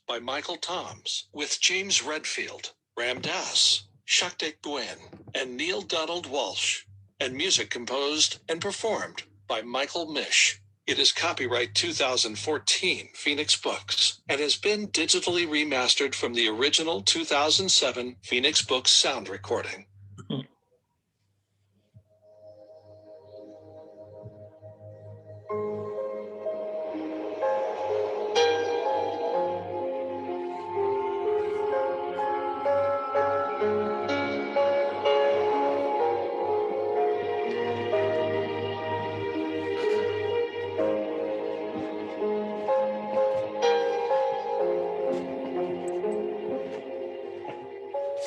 by Michael Toms, with James Redfield, Ram Dass, Shaktik Gwyn, and Neil Donald Walsh, and music composed and performed by Michael Mish. It is copyright 2014 Phoenix Books and has been digitally remastered from the original 2007 Phoenix Books sound recording.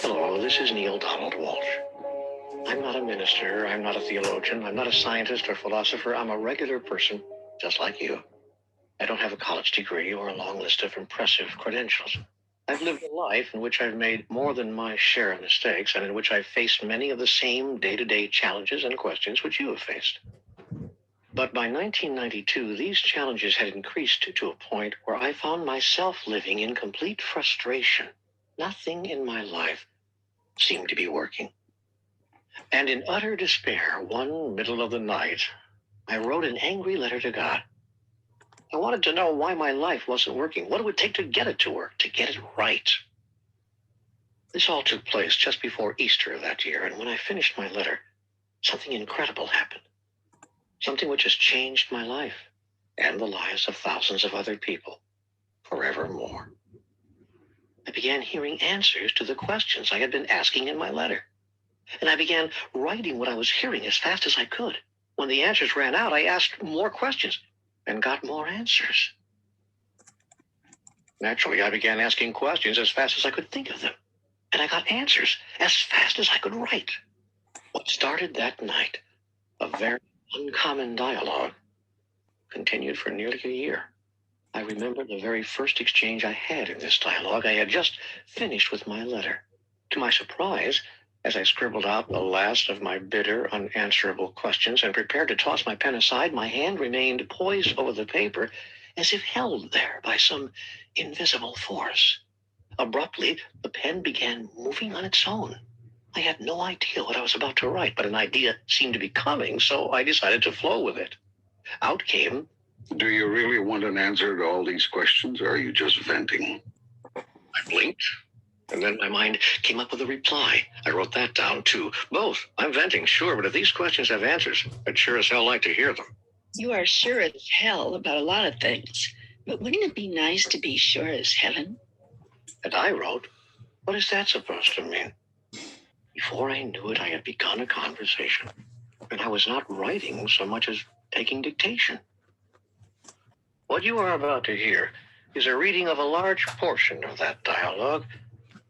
Hello, this is Neil Donald Walsh. I'm not a minister, I'm not a theologian, I'm not a scientist or philosopher. I'm a regular person, just like you. I don't have a college degree or a long list of impressive credentials. I've lived a life in which I've made more than my share of mistakes and in which I've faced many of the same day-to-day challenges and questions which you have faced. But by 1992, these challenges had increased to a point where I found myself living in complete frustration. Nothing in my life seemed to be working. And in utter despair, one middle of the night, I wrote an angry letter to God. I wanted to know why my life wasn't working, what it would take to get it to work, to get it right. This all took place just before Easter of that year, and when I finished my letter, something incredible happened. Something which has changed my life and the lives of thousands of other people forevermore. I began hearing answers to the questions I had been asking in my letter. And I began writing what I was hearing as fast as I could. When the answers ran out, I asked more questions and got more answers. Naturally, I began asking questions as fast as I could think of them. And I got answers as fast as I could write. What started that night, a very uncommon dialogue, continued for nearly a year. I remember the very first exchange I had in this dialogue. I had just finished with my letter. To my surprise, as I scribbled out the last of my bitter, unanswerable questions and prepared to toss my pen aside, my hand remained poised over the paper as if held there by some invisible force. Abruptly, the pen began moving on its own. I had no idea what I was about to write, but an idea seemed to be coming, so I decided to flow with it. Out came, "Do you really want an answer to all these questions, or are you just venting?" I blinked, and then my mind came up with a reply. I wrote that down, too. Both. I'm venting, sure, but if these questions have answers, I'd sure as hell like to hear them. You are sure as hell about a lot of things, but wouldn't it be nice to be sure as heaven? And I wrote, what is that supposed to mean? Before I knew it, I had begun a conversation, and I was not writing so much as taking dictation. What you are about to hear is a reading of a large portion of that dialogue.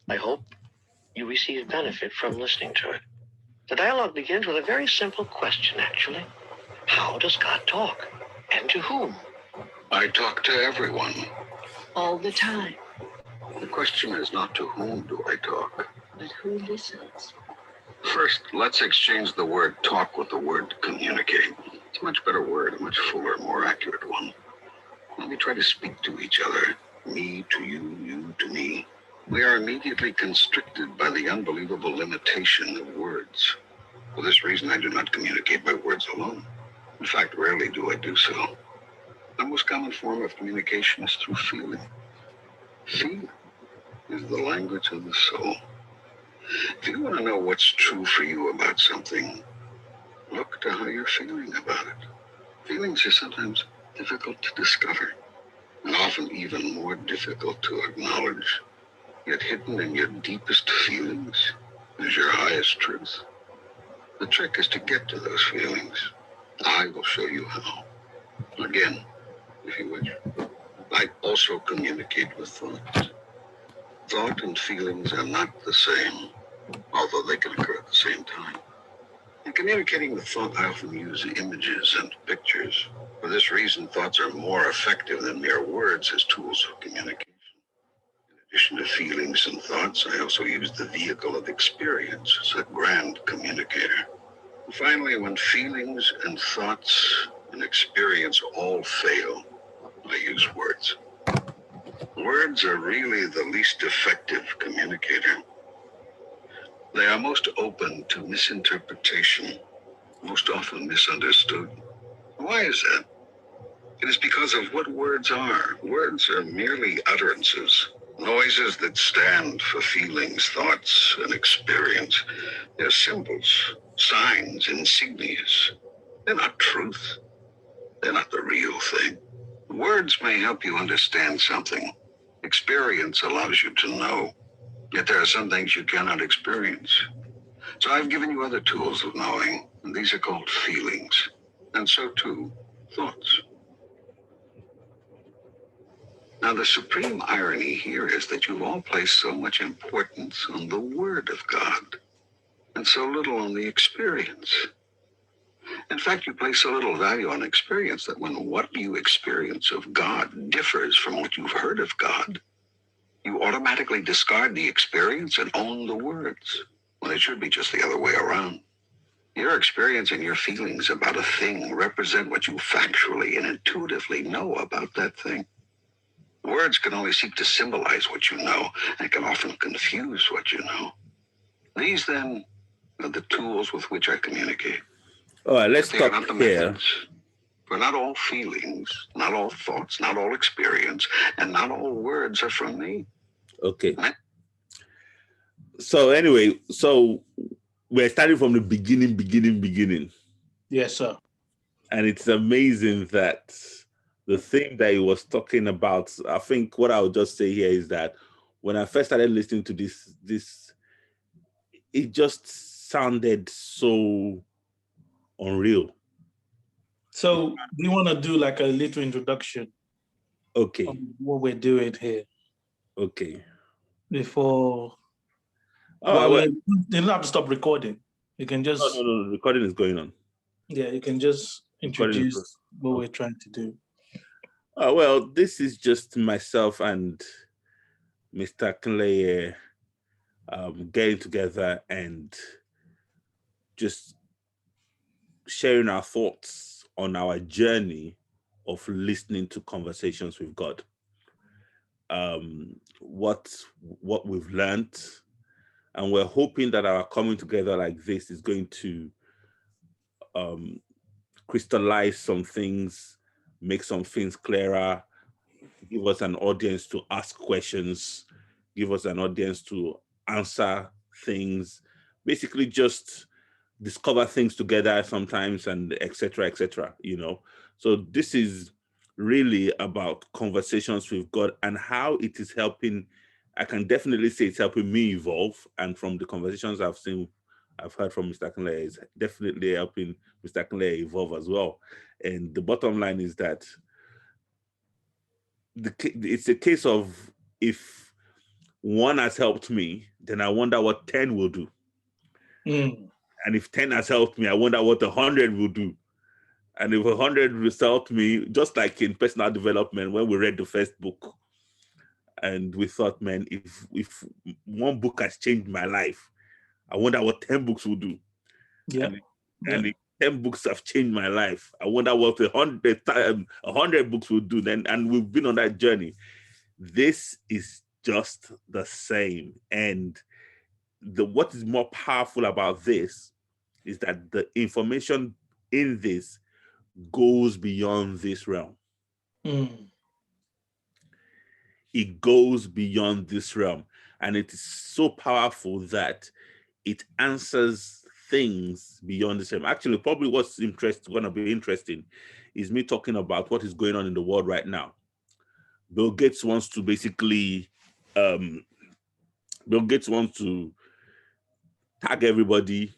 I hope you receive benefit from listening to it. The dialogue begins with a very simple question, actually. How does God talk? And to whom? I talk to everyone. All the time. The question is not to whom do I talk, But who listens? First, let's exchange the word talk with the word communicate. It's a much better word, a much fuller, more accurate one. When we try to speak to each other, me to you, you to me, we are immediately constricted by the unbelievable limitation of words. For this reason, I do not communicate by words alone. In fact, rarely do I do so. The most common form of communication is through feeling. Feeling is the language of the soul. If you want to know what's true for you about something, look to how you're feeling about it. Feelings are sometimes difficult to discover, and often even more difficult to acknowledge. Yet hidden in your deepest feelings is your highest truth. The trick is to get to those feelings. I will show you how. Again, if you wish. I also communicate with thoughts. Thought and feelings are not the same, although they can occur at the same time. In communicating with thought, I often use images and pictures. For this reason, thoughts are more effective than mere words as tools of communication. In addition to feelings and thoughts, I also use the vehicle of experience as a grand communicator. And finally, when feelings and thoughts and experience all fail, I use words. Words are really the least effective communicator. They are most open to misinterpretation, most often misunderstood. Why is that? It is because of what words are. Words are merely utterances, noises that stand for feelings, thoughts, and experience. They're symbols, signs, insignias. They're not truth. They're not the real thing. Words may help you understand something. Experience allows you to know. Yet there are some things you cannot experience. So I've given you other tools of knowing, and these are called feelings. And so too, thoughts. Now, the supreme irony here is that you've all placed so much importance on the Word of God, and so little on the experience. In fact, you place so little value on experience that when what you experience of God differs from what you've heard of God, you automatically discard the experience and own the words, when it should be just the other way around. Your experience and your feelings about a thing represent what you factually and intuitively know about that thing. Words can only seek to symbolize what you know, and can often confuse what you know. These, then, are the tools with which I communicate. All right, let's But they are stop not the here. methods. For not all feelings, not all thoughts, not all experience, and not all words are from me. Okay. So anyway, so we're starting from the beginning. Yes, sir. And it's amazing that the thing that he was talking about, I think what I would just say here is that when I first started listening to this, it just sounded so unreal. So do you want to do like a little introduction Okay. on what we're doing here Okay. before? Oh, well, you don't have to stop recording. You can just no, recording is going on. Yeah, you can just introduce what we're trying to do. Well, this is just myself and Mr. Clay getting together and just sharing our thoughts on our journey of listening to conversations with God. What we've learned, and we're hoping that our coming together like this is going to crystallize some things, make some things clearer, give us an audience to ask questions, give us an audience to answer things, basically just discover things together sometimes, and etc. So this is really about conversations with God and how it is helping. I can definitely say it's helping me evolve, and from the conversations I've heard from Mr. Kinley, is definitely helping Mr. Kinley evolve as well. And the bottom line is that it's a case of, if one has helped me, then I wonder what 10 will do. And if 10 has helped me, I wonder what 100 will do. And if 100 has helped me, just like in personal development, when we read the first book, and we thought, man, if one book has changed my life, I wonder what 10 books will do. Yeah. And if 10 books have changed my life, I wonder what 100 books will do. Then, and we've been on that journey. This is just the same. And what is more powerful about this is that the information in this goes beyond this realm. It goes beyond this realm. And it is so powerful that it answers things beyond this realm. Actually, probably what's going to be interesting is me talking about what is going on in the world right now. Bill Gates wants to basically, tag everybody.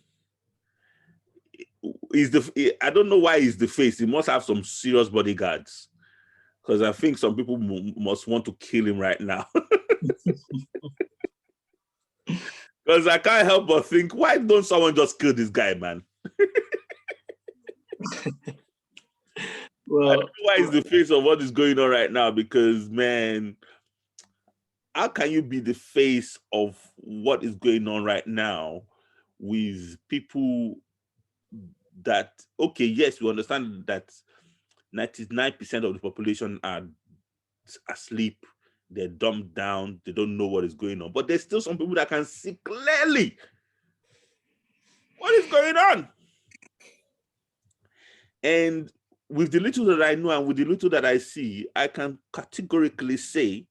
I don't know why he's the face. He must have some serious bodyguards, because I think some people must want to kill him right now. Because I can't help but think, why don't someone just kill this guy, man? Well, I don't know why he's the face of what is going on right now, because, man, how can you be the face of what is going on right now with people that, okay, yes, we understand that 99% of the population are asleep, they're dumbed down, they don't know what is going on. But there's still some people that can see clearly what is going on. And with the little that I know and with the little that I see, I can categorically say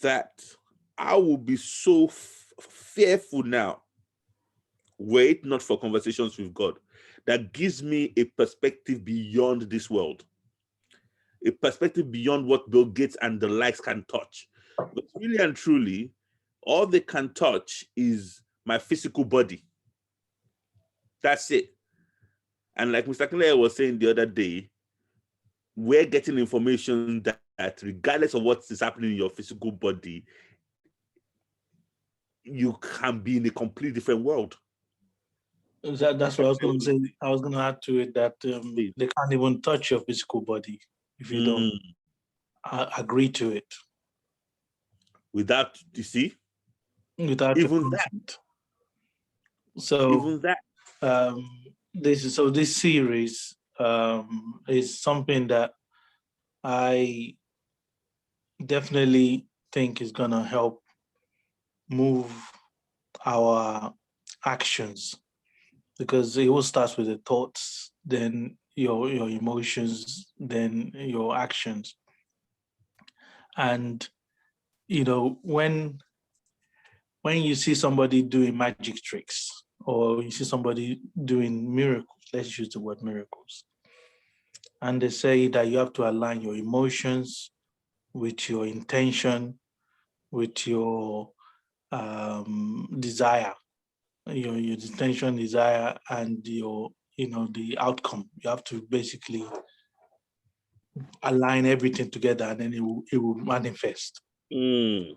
that I will be so fearful now, were it not for conversations with God, that gives me a perspective beyond this world, a perspective beyond what Bill Gates and the likes can touch. But really and truly, all they can touch is my physical body. That's it. And like Mr. Claire was saying the other day, we're getting information that regardless of what is happening in your physical body, you can be in a completely different world. That's what I was going to say. I was going to add to it that they can't even touch your physical body if you don't agree to it. Without, you see? Without even that. So even that. This series is something that I definitely think is going to help move our actions, because it all starts with the thoughts, then your emotions, then your actions. And when you see somebody doing magic tricks, or you see somebody doing miracles, let's use the word miracles, and they say that you have to align your emotions with your intention, with your desire, your intention, desire, and your the outcome. You have to basically align everything together, and then it will manifest. And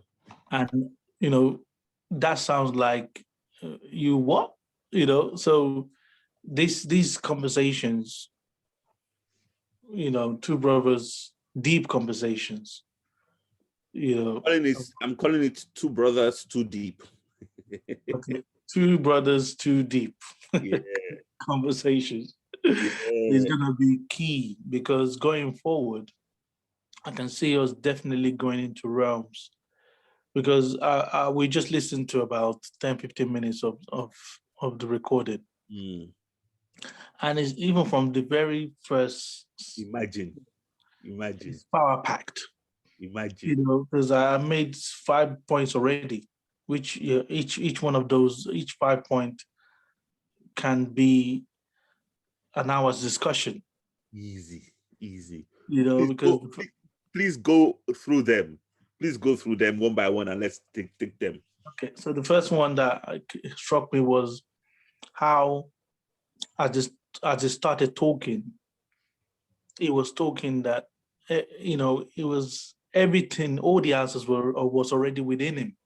that sounds like you what? So these conversations, two brothers, deep conversations, I'm calling it Two Brothers Too Deep. okay. Two brothers too deep. Yeah. Conversations is gonna be key, because going forward, I can see us definitely going into realms, because we just listened to about 10-15 minutes of the recording. And it's even from the very first. Imagine. It's power packed. Imagine. Because I made 5 points already, which each one of those, each 5 point can be an hour's discussion. Easy. Because please go through them. Please go through them one by one, and let's take them. Okay, so the first one that struck me was how, as it started talking, it was talking that it was everything, all the answers was already within him.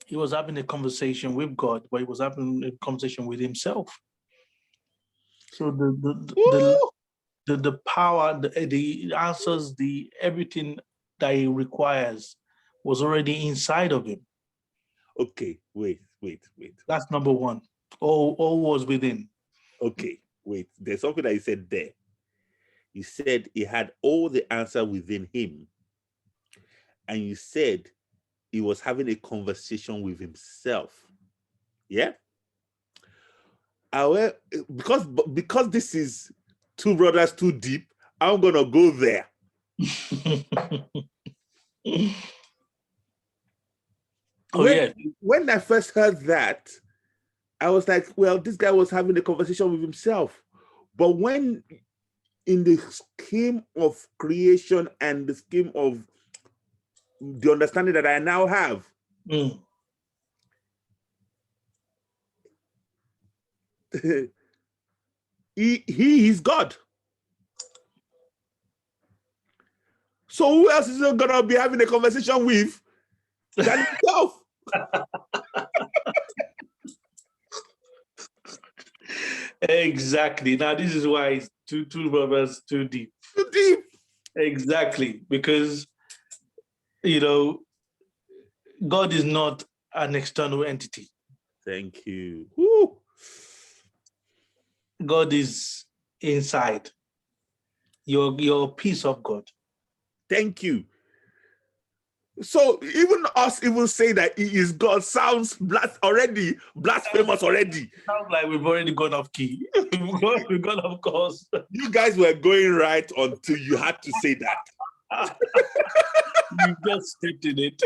He was having a conversation with God, but he was having a conversation with himself. So the power, the answers, the everything that he requires was already inside of him. Okay, wait. That's number one. All was within. Okay, wait. There's something that he said there. He said he had all the answer within him. And you said he was having a conversation with himself. Yeah? Because this is Two Brothers Too Deep, I'm gonna go there. When I first heard that, I was like, well, this guy was having a conversation with himself. But when in the scheme of creation and the scheme of the understanding that I now have, he is God. So who else is he gonna be having a conversation with than himself? Exactly. Now this is why it's two brothers too deep. Too deep. Exactly, because God is not an external entity. Thank you. Woo. God is inside. You're a piece of God. Thank you. So even us even say that he is God sounds already blasphemous already. Sounds like we've already gone off key. we've gone off course. You guys were going right until you had to say that. You just stepped in it.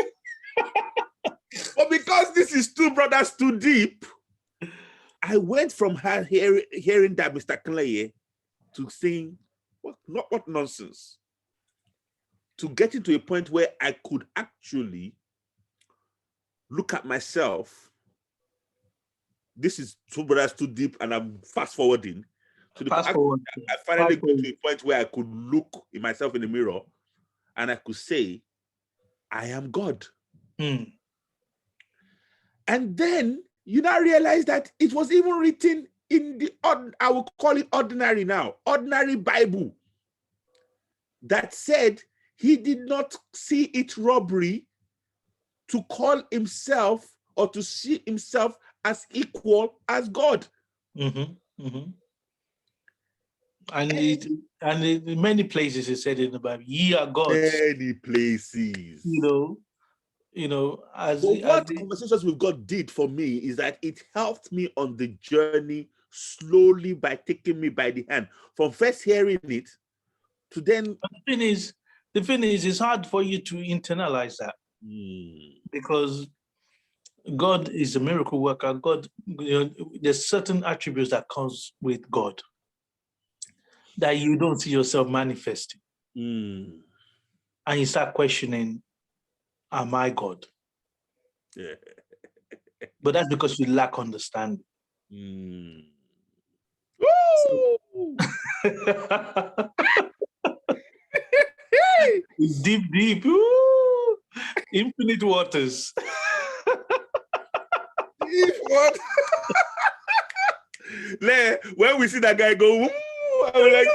But because this is Two Brothers Too Deep, I went from her hearing that Mr. Kleye to saying, what nonsense, to getting to a point where I could actually look at myself. This is Two Brothers Too Deep, and I'm fast forwarding. To the I finally got to a point where I could look in myself in the mirror and I could say, I am God. And then you now realize that it was even written in the, I will call it ordinary now, ordinary Bible, that said he did not see it robbery to call himself or to see himself as equal as God. And in many places it said in the Bible, ye are gods. Many places. You know, what Conversations with God did for me is that it helped me on the journey slowly by taking me by the hand. From first hearing it to then. The thing is, it's hard for you to internalize that because God is a miracle worker. God, there's certain attributes that comes with God that you don't see yourself manifesting. And you start questioning, am I God? Yeah. But that's because you lack understanding. It's deep. Ooh. Infinite waters. Deep water. When we see that guy go, I was like,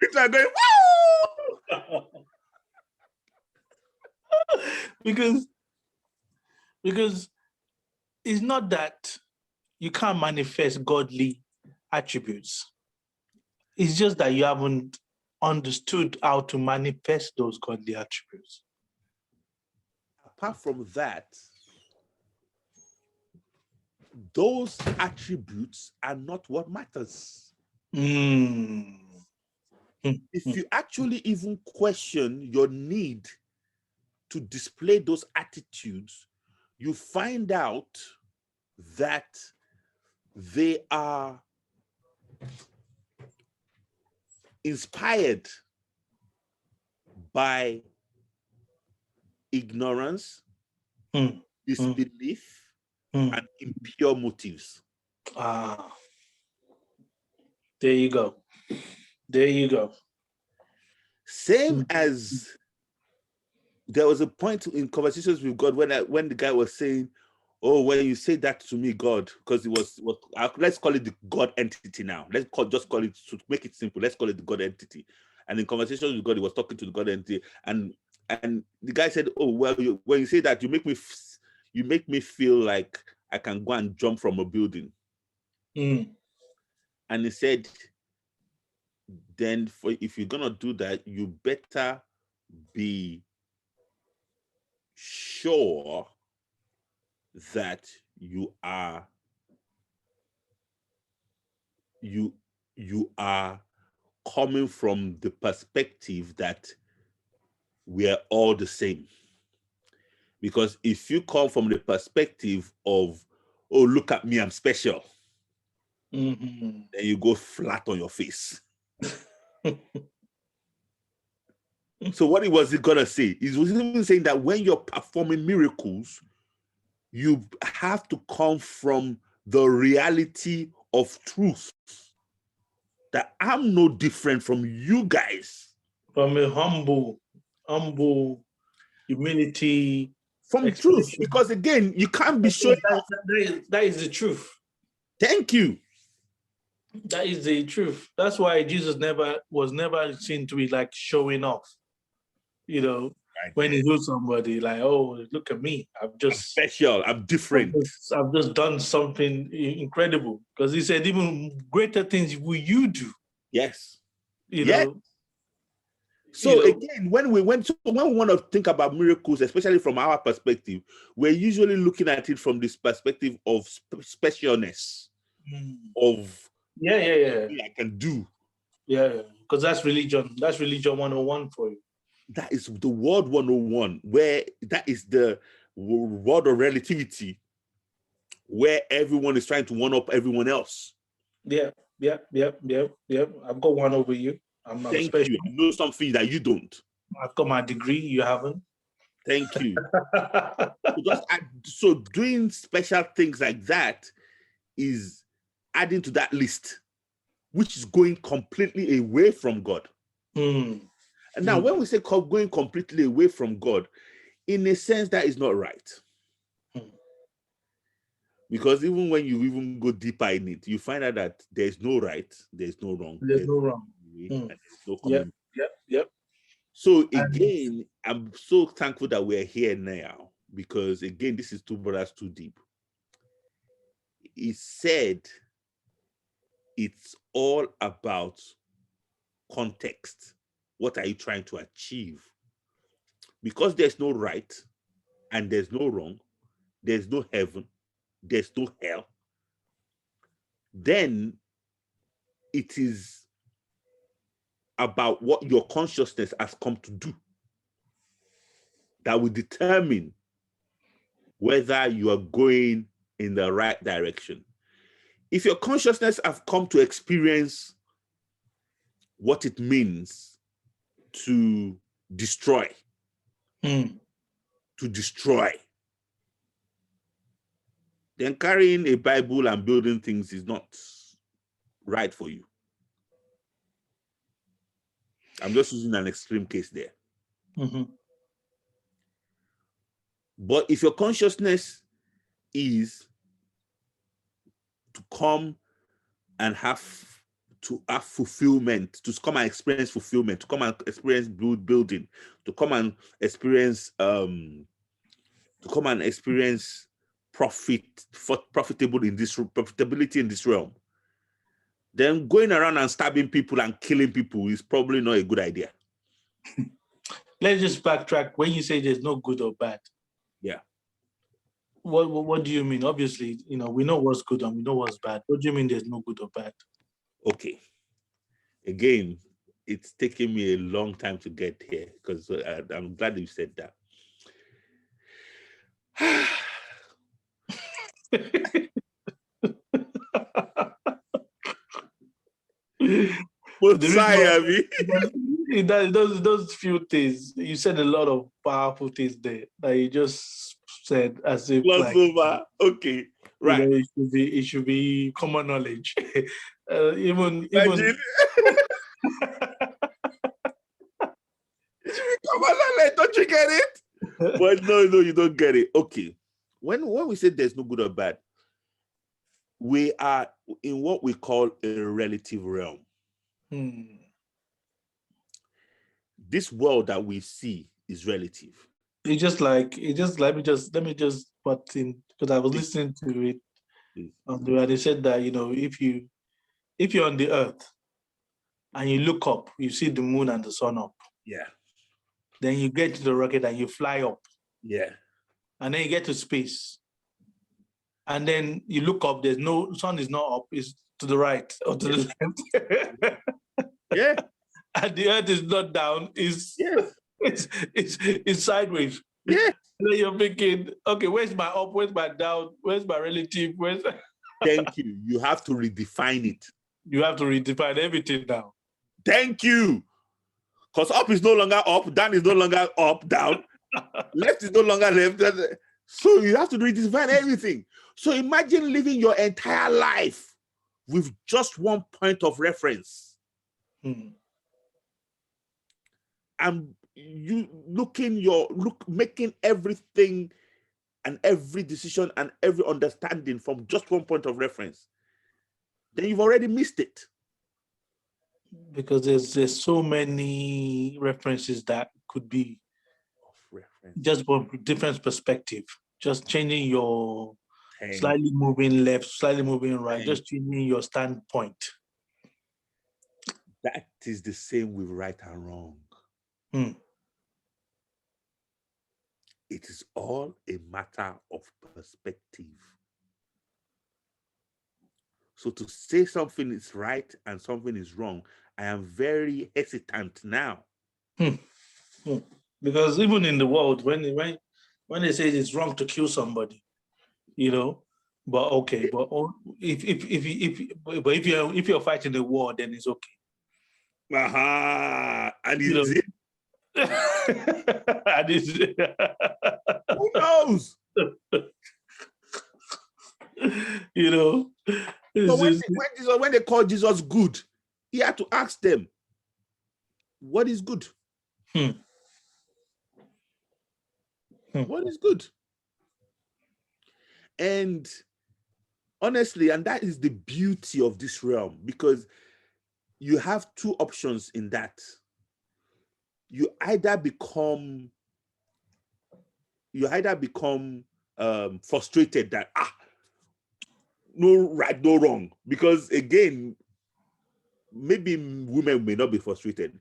it's like going, because it's not that you can't manifest godly attributes. It's just that you haven't understood how to manifest those godly attributes. Apart from that, those attributes are not what matters. If you actually even question your need to display those attitudes, you find out that they are inspired by ignorance, disbelief, and impure motives. There you go. Same as there was a point in Conversations with God when the guy was saying, oh, when you say that to me, God, because it was what let's call it the God entity now. Just call it, to make it simple, let's call it the God entity. And in Conversations with God, he was talking to the God entity, and the guy said, oh, well, when you say that, you make me feel like I can go and jump from a building. And he said, then if you're gonna do that, you better be sure that you are coming from the perspective that we are all the same. Because if you come from the perspective of, oh, look at me, I'm special, then you go flat on your face. So what was he gonna say? He was even saying that when you're performing miracles, you have to come from the reality of truth, that I'm no different from you guys. From a humble humility. From truth, because again, you can't be showing that is the truth. Thank you. That is the truth. That's why Jesus was never seen to be like showing off. When he hears somebody like, oh, look at me, I'm special, I'm different. I've just done something incredible. Because he said, even greater things will you do. Yes. You know. So again, when we want to think about miracles, especially from our perspective, we're usually looking at it from this perspective of specialness, of I can do. Yeah, because that's religion. That's religion 101 for you. That is the word 101, where that is the world of relativity, where everyone is trying to one up everyone else. Yeah. I've got one over you. I'm Thank special. you. I know something that you don't. I've got my degree. You haven't. Thank you. So doing special things like that is adding to that list, which is going completely away from God. And now, when we say going completely away from God, in a sense, that is not right. Because even when you even go deeper in it, you find out that there's no right, there's no wrong. There's no wrong. And there's no common. Yep. So again, I'm so thankful that we're here now, because again, this is Two Brothers Too Deep. He said it's all about context. What are you trying to achieve? Because there's no right and there's no wrong, there's no heaven, there's no hell, then it is about what your consciousness has come to do that will determine whether you are going in the right direction. If your consciousness has come to experience what it means to destroy, then carrying a Bible and building things is not right for you. I'm just using an extreme case there. But if your consciousness is to come and have fulfillment, to come and experience fulfillment, to come and experience building, to come and experience profitability in this realm, then going around and stabbing people and killing people is probably not a good idea. Let's just backtrack. When you say there's no good or bad, what do you mean? Obviously, we know what's good and we know what's bad. What do you mean there's no good or bad? Okay. Again, it's taken me a long time to get here, because I'm glad you said that. Those few things, you said a lot of powerful things there that you just said as if okay, right. It should be common knowledge. Even it should be common knowledge. Don't you get it? But no, you don't get it. Okay, when we say there's no good or bad, we are in what we call a relative realm. This world that we see is relative. Let me just put in, because I was listening to it and they said that if you're on the earth and you look up, you see the moon and the sun up. Then you get to the rocket and you fly up. And then you get to space. And then you look up, sun is not up, it's to the right or to the left. And the earth is not down, it's sideways. And then you're thinking, okay, where's my up, where's my down, where's my relative, Thank you. You have to redefine it. You have to redefine everything now. Thank you. Because up is no longer up, down is no longer up, down. Left is no longer left. So you have to redefine everything. So imagine living your entire life with just one point of reference. And you making everything and every decision and every understanding from just one point of reference. Then you've already missed it. Because there's so many references that could be just from different perspective, just changing your slightly moving left, slightly moving right, just changing your standpoint. That is the same with right and wrong. Mm. It is all a matter of perspective. So to say something is right and something is wrong, I am very hesitant now. Mm. Mm. Because even in the world, when they say it's wrong to kill somebody, you know, but okay, but if you're fighting a war, then it's okay. And You is know. it? And Who knows? You know, But it's when they call Jesus good, he had to ask them, what is good? What is good? And honestly, and that is the beauty of this realm, because you have two options in that. You either become frustrated that no right, no wrong, because again, maybe women may not be frustrated,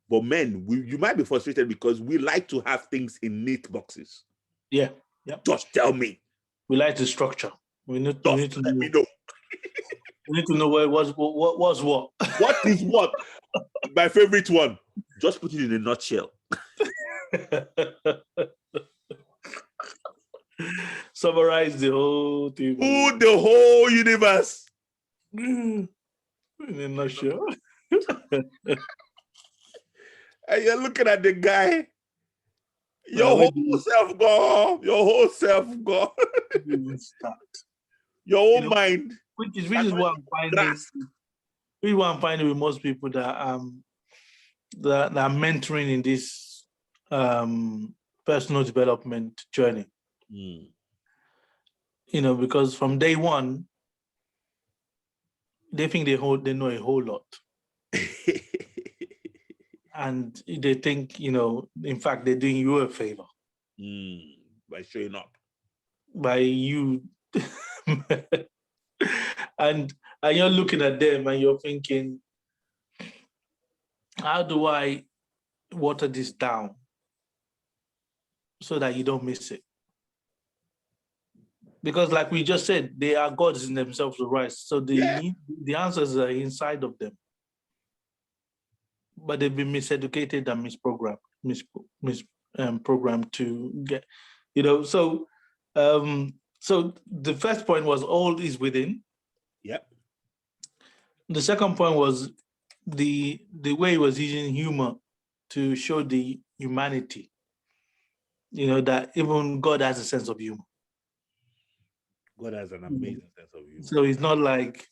but men, you might be frustrated because we like to have things in neat boxes. Yeah. Just tell me. We like the structure. We need to Let me know. We need to know what was what. What is what? My favorite one. Just put it in a nutshell. Summarize the whole thing. The whole universe. In a nutshell. And you're looking at the guy. Your whole self gone. Your whole self gone. Your whole mind. Which is what I'm finding. Which what I'm finding with most people that that are mentoring in this personal development journey. You know, because from day one, they think they know a whole lot. And they think, you know, in fact, they're doing you a favor. By showing up. By you. and you're looking at them and you're thinking, how do I water this down so that you don't miss it? Because like we just said, they are gods in themselves, right? So the answers are inside of them. But they've been miseducated and programmed to get, you know. So so the first point was all is within. Yep. The second point was the way he was using humor to show the humanity, you know, that even God has a sense of humor. God has an amazing sense of humor. So it's not like,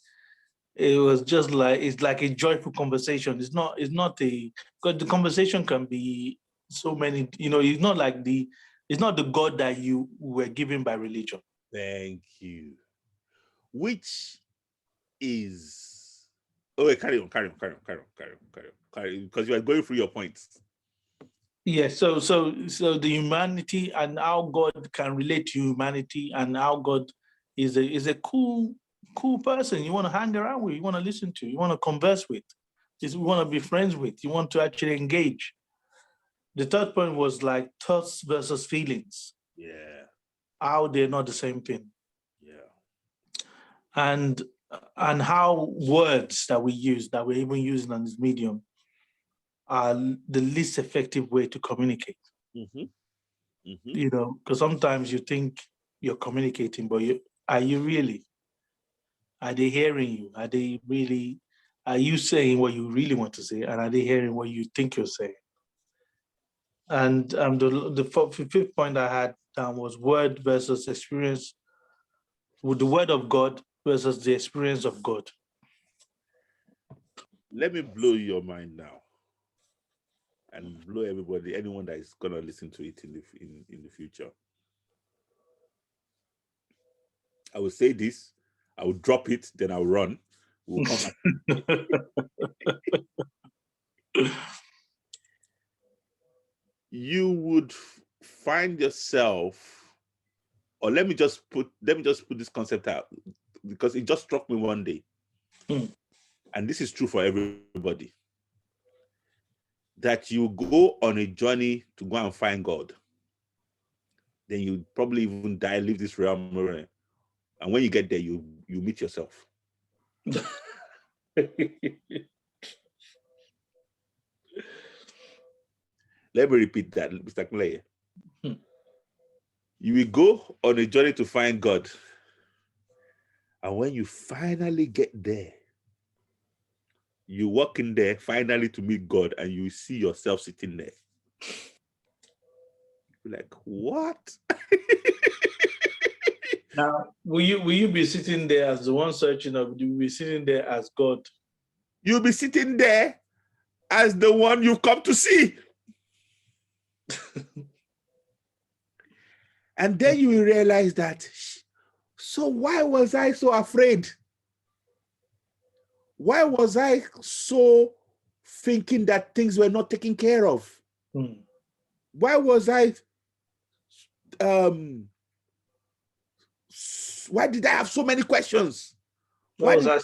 it was just like, it's like a joyful conversation. It's not a, because the conversation can be so many, you know, it's not the God that you were given by religion. Thank you. Which is, wait, carry on, because you are going through your points. Yeah, so the humanity and how God can relate to humanity, and how God is a cool person you want to hang around with, you want to listen to, you want to converse with, you want to be friends with, you want to actually engage. The third point was like thoughts versus feelings. Yeah. How they're not the same thing. Yeah. And how words that we use, that we're even using on this medium, are the least effective way to communicate. You know, because sometimes you think you're communicating, but are you really? Are they hearing you? Are they really? Are you saying what you really want to say, and are they hearing what you think you're saying? And the fifth point I had down was word versus experience, with the word of God versus the experience of God. Let me blow your mind now, and blow anyone that is gonna listen to it in the future. I will say this, I will drop it, then I'll run. We'll come back. You would find yourself, or let me just put this concept out, because it just struck me one day. And this is true for everybody. that you go on a journey to go and find God, then you probably even die, leave this realm, and when you get there, you meet yourself. Let me repeat that, Mr. Clay. You will go on a journey to find God, and when you finally get there, you walk in there finally to meet God, and you see yourself sitting there. You're like, what? Now, will you be sitting there as the one searching, or will you be sitting there as God? You'll be sitting there as the one you've come to see. And then you will realize that, so why was I so afraid? Why was I so thinking that things were not taken care of? Why was I, why did I have so many questions? Why was I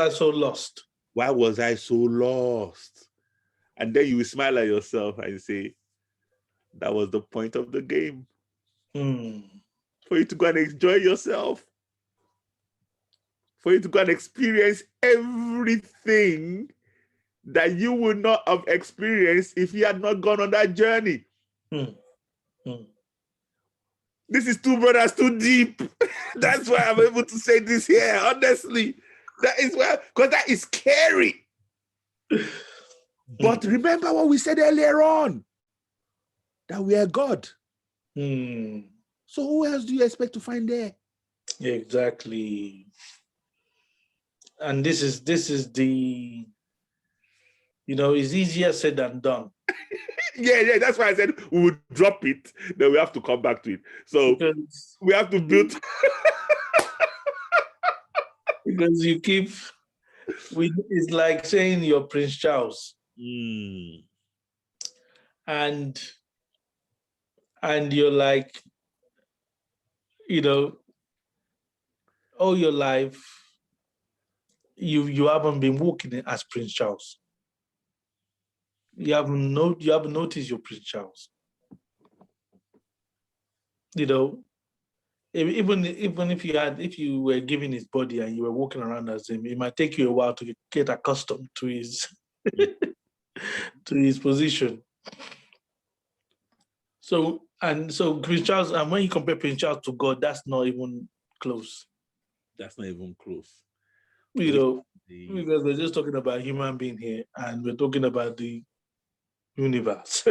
so lost? Why was I so lost? And then you will smile at yourself and say, that was the point of the game. For you to go and enjoy yourself. For you to go and experience everything that you would not have experienced if you had not gone on that journey. This is Two Brothers Too Deep. That's why I'm able to say this here, honestly. That is why, because that is scary. But remember what we said earlier on, that we are God. So who else do you expect to find there? Exactly. And this is the, it's easier said than done. Yeah, that's why I said we would drop it, then we have to come back to it. So because we have to build. Because you keep, it's like saying you're Prince Charles. And you're like, all your life, you haven't been walking as Prince Charles. You haven't noticed your Prince Charles. Even if you were given his body and you were walking around as him, it might take you a while to get accustomed to his to his position. So Prince Charles, and when you compare Prince Charles to God, that's not even close. That's not even close. Because we're just talking about a human being here, and we're talking about the universe.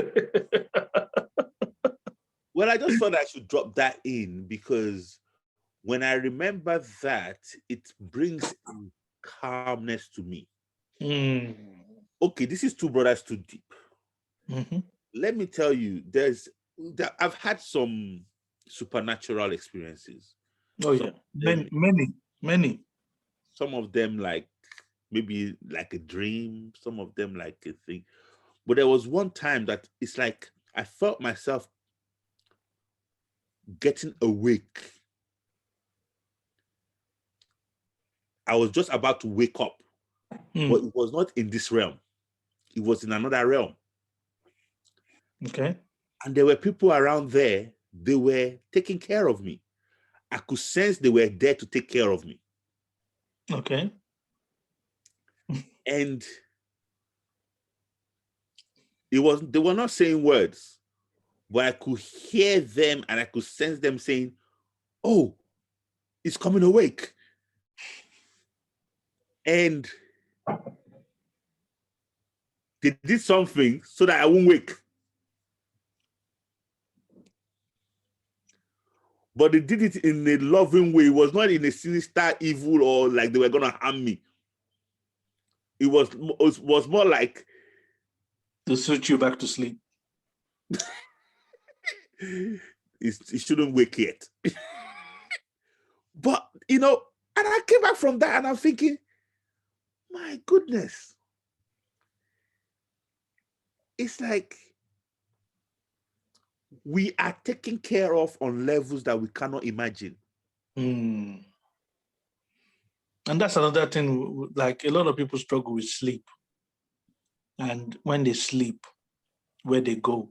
Well, I just thought I should drop that in because when I remember that, it brings calmness to me. Okay, this is Two Brothers Too Deep. Let me tell you, I've had some supernatural experiences. Oh, yeah. Many. Some of them like maybe like a dream, some of them like a thing. But there was one time that it's like I felt myself getting awake. I was just about to wake up, but it was not in this realm. It was in another realm. Okay. And there were people around there. They were taking care of me. I could sense they were there to take care of me. Okay. And they were not saying words, but I could hear them and I could sense them saying, "Oh, it's coming awake." And they did something so that I won't wake. But they did it in a loving way. It was not in a sinister evil or like they were going to harm me. It was more like to switch you back to sleep. It shouldn't wake yet. But, and I came back from that and I'm thinking, my goodness. It's like we are taken care of on levels that we cannot imagine. And that's another thing, like a lot of people struggle with sleep. and when they sleep, where they go,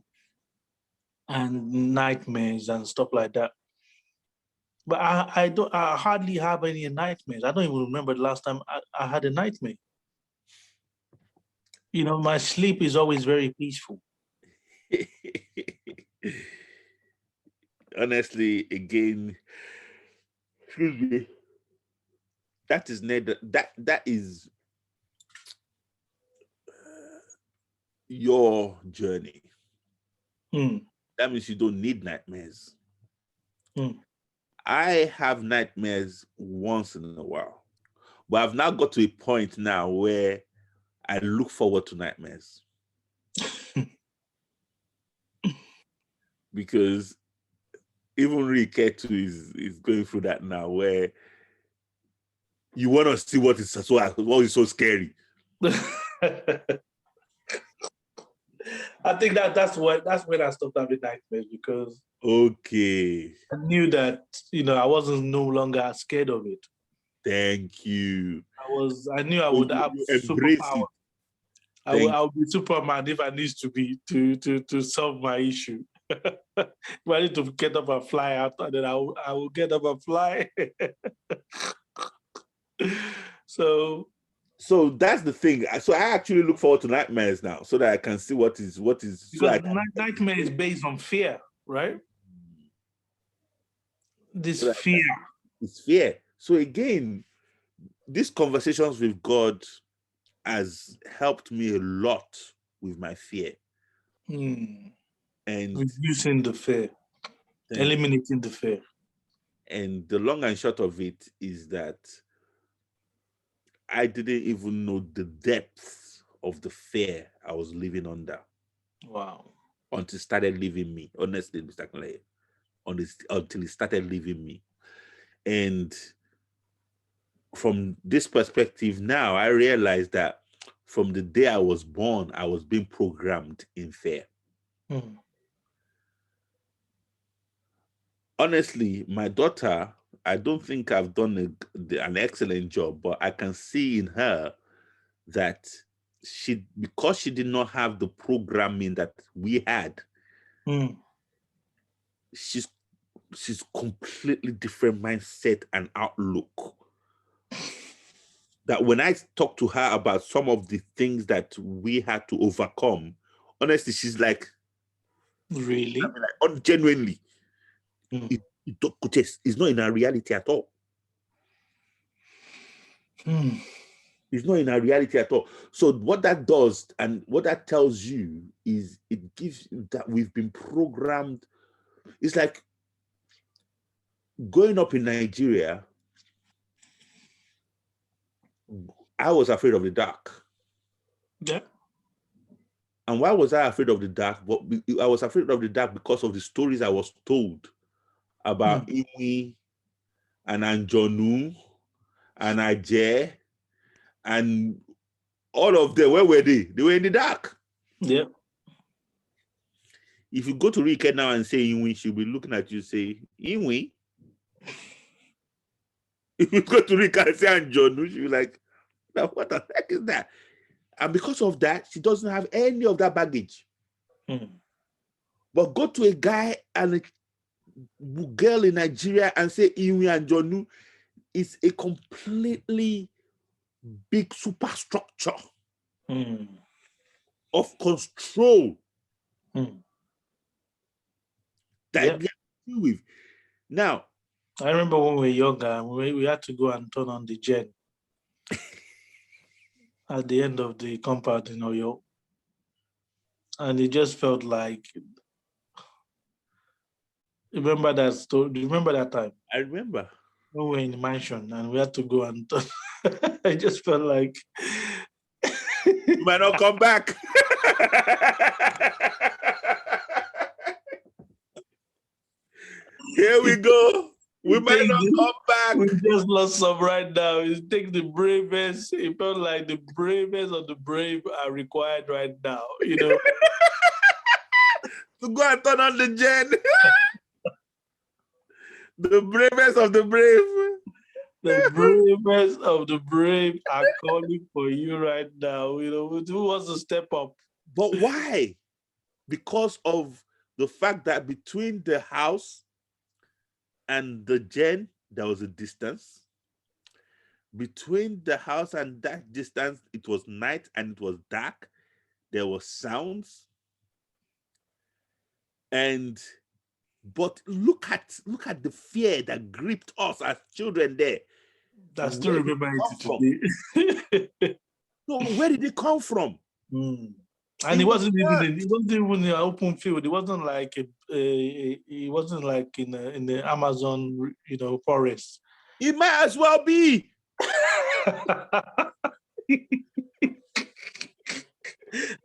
and nightmares and stuff like that. But I hardly have any nightmares. I don't even remember the last time I had a nightmare. My sleep is always very peaceful. Honestly, again, excuse me, that is that is your journey. Mm. That means you don't need nightmares. Mm. I have nightmares once in a while, but I've now got to a point now where I look forward to nightmares because even Riketu is going through that now, where you want to see what is so scary. I think that's when I stopped having nightmares, because Okay, I knew that I wasn't no longer scared of it. thank you. I knew I So would have you embrace superpower. it. I will be Superman if I need to be to solve my issue. If I need to get up and fly out, then I will get up and fly. So that's the thing. So I actually look forward to nightmares now, so that I can see what is. So because nightmare is based on fear, right? This fear. It's fear. So again, these conversations with God has helped me a lot with my fear. And And reducing the fear, eliminating the fear. And the long and short of it is that I didn't even know the depths of the fear I was living under. Wow. Until it started leaving me. Honestly, Mr. Clay. Until it started leaving me. And from this perspective now, I realized that from the day I was born, I was being programmed in fear. Honestly, my daughter, I don't think I've done an excellent job, but I can see in her that because she did not have the programming that we had, she's completely different mindset and outlook. That when I talk to her about some of the things that we had to overcome, honestly, she's like, really? I mean, genuinely, it's not in our reality at all. It's not in our reality at all. So what that does and what that tells you is it gives that we've been programmed. It's like growing up in Nigeria, I was afraid of the dark. Yeah. And why was I afraid of the dark? But I was afraid of the dark because of the stories I was told about Iwi and Anjonu and Ajay and all of them. Where were they? They were in the dark. Yeah. If you go to Rike now and say Iwi, she'll be looking at you say, Iwi? If you go to Rike and say Anjonu, she'll be like, now what the heck is that? And because of that, she doesn't have any of that baggage. But go to a guy and a girl in Nigeria and say Iwi and Jonu, it's a completely big superstructure of control that they are with. Now, I remember when we were younger, we had to go and turn on the gen at the end of the compound in Oyo. And it just felt like, remember that story? Do you remember that time? I remember. When we were in the mansion and we had to go and turn. I just felt like you might not come back. Here we go. We might not come back. We just lost some right now. It takes the bravest. It felt like the bravest of the brave are required right now, to go and turn on the gen. The bravest of the brave. The bravest of the brave are calling for you right now. You know, who wants to step up? But why? Because of the fact that between the house and the gen, there was a distance. Between the house and that distance, it was night and it was dark. There were sounds. But look at the fear that gripped us as children there. I still Where did remember it come it today. No, where did it come from? And it wasn't was even in an open field. It wasn't like it wasn't like in the Amazon, you know, forest. It might as well be.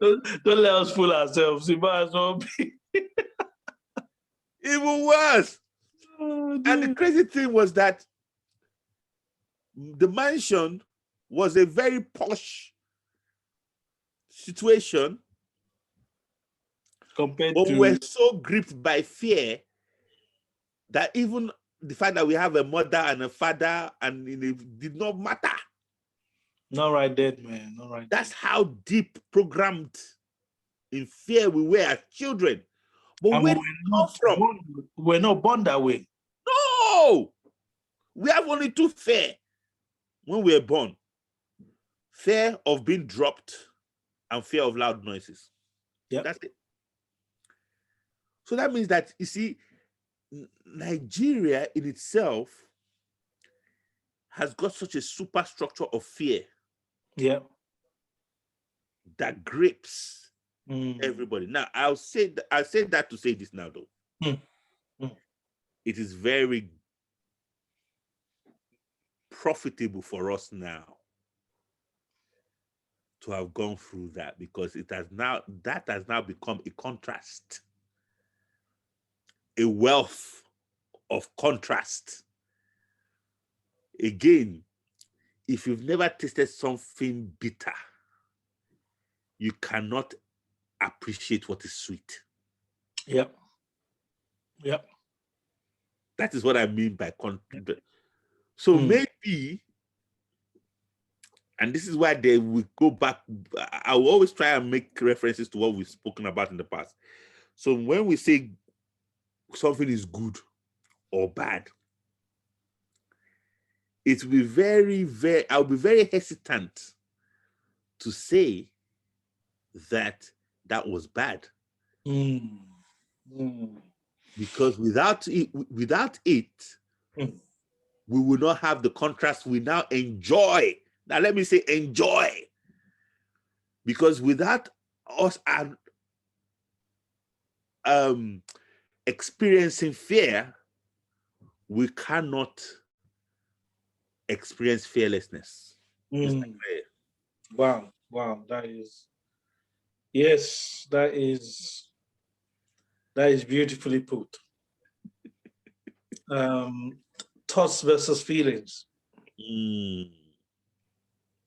Don't let us fool ourselves. It might as well be. Even worse. Oh, and the crazy thing was that the mansion was a very posh situation. Compared but to, we were so gripped by fear that even the fact that we have a mother and a father and it did not matter. not right there, man. Not right. That's how deep programmed in fear we were as children. But And where did it come from? We're not born that way. No, we have only two fear when we were born: fear of being dropped and fear of loud noises. Yeah, that's it. So that means that, you see, Nigeria in itself has got such a superstructure of fear. Yeah. That grips everybody. Now, I'll say that to say this now, though. It is very profitable for us now to have gone through that, because that has now become a contrast, a wealth of contrast. Again, if you've never tasted something bitter, you cannot appreciate what is sweet. Yep. That is what I mean by contrast. So maybe, and this is why they will go back. I will always try and make references to what we've spoken about in the past. So when we say something is good or bad, it will be I'll be very hesitant to say that was bad. Because without it, we will not have the contrast we now enjoy. Now, let me say enjoy. Because without us experiencing fear, we cannot experience fearlessness. Wow, that is, yes, that is beautifully put. Thoughts versus feelings.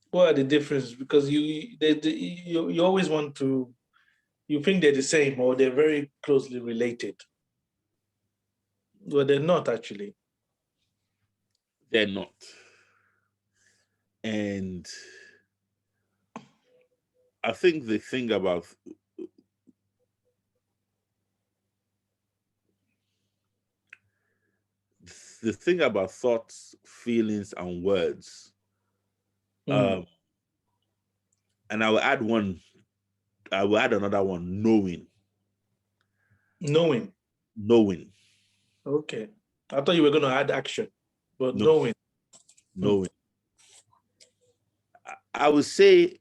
What are the differences? Because you always want to, you think they're the same or they're very closely related. Well, they're not actually. They're not. And I think the thing about thoughts, feelings, and words, and I will add another one: knowing. Okay, I thought you were going to add action, but knowing. I would say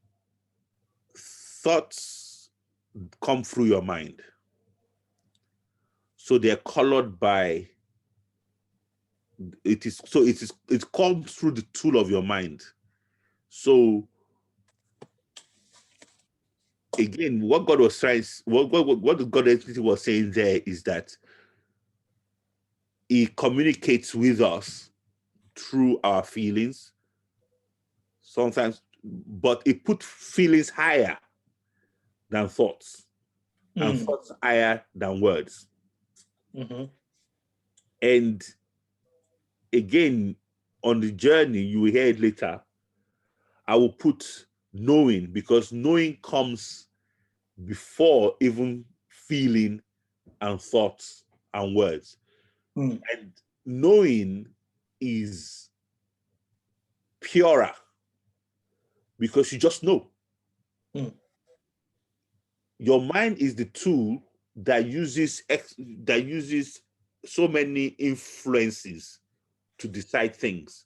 thoughts come through your mind, so they're colored by it comes through the tool of your mind. So again, what God was trying, what the God entity was saying there is that He communicates with us through our feelings sometimes, but He put feelings higher than thoughts, and thoughts higher than words. And again, on the journey, you will hear it later, I will put knowing, because knowing comes before even feeling and thoughts and words. Mm. And knowing is purer because you just know. Mm. Your mind is the tool that uses so many influences to decide things.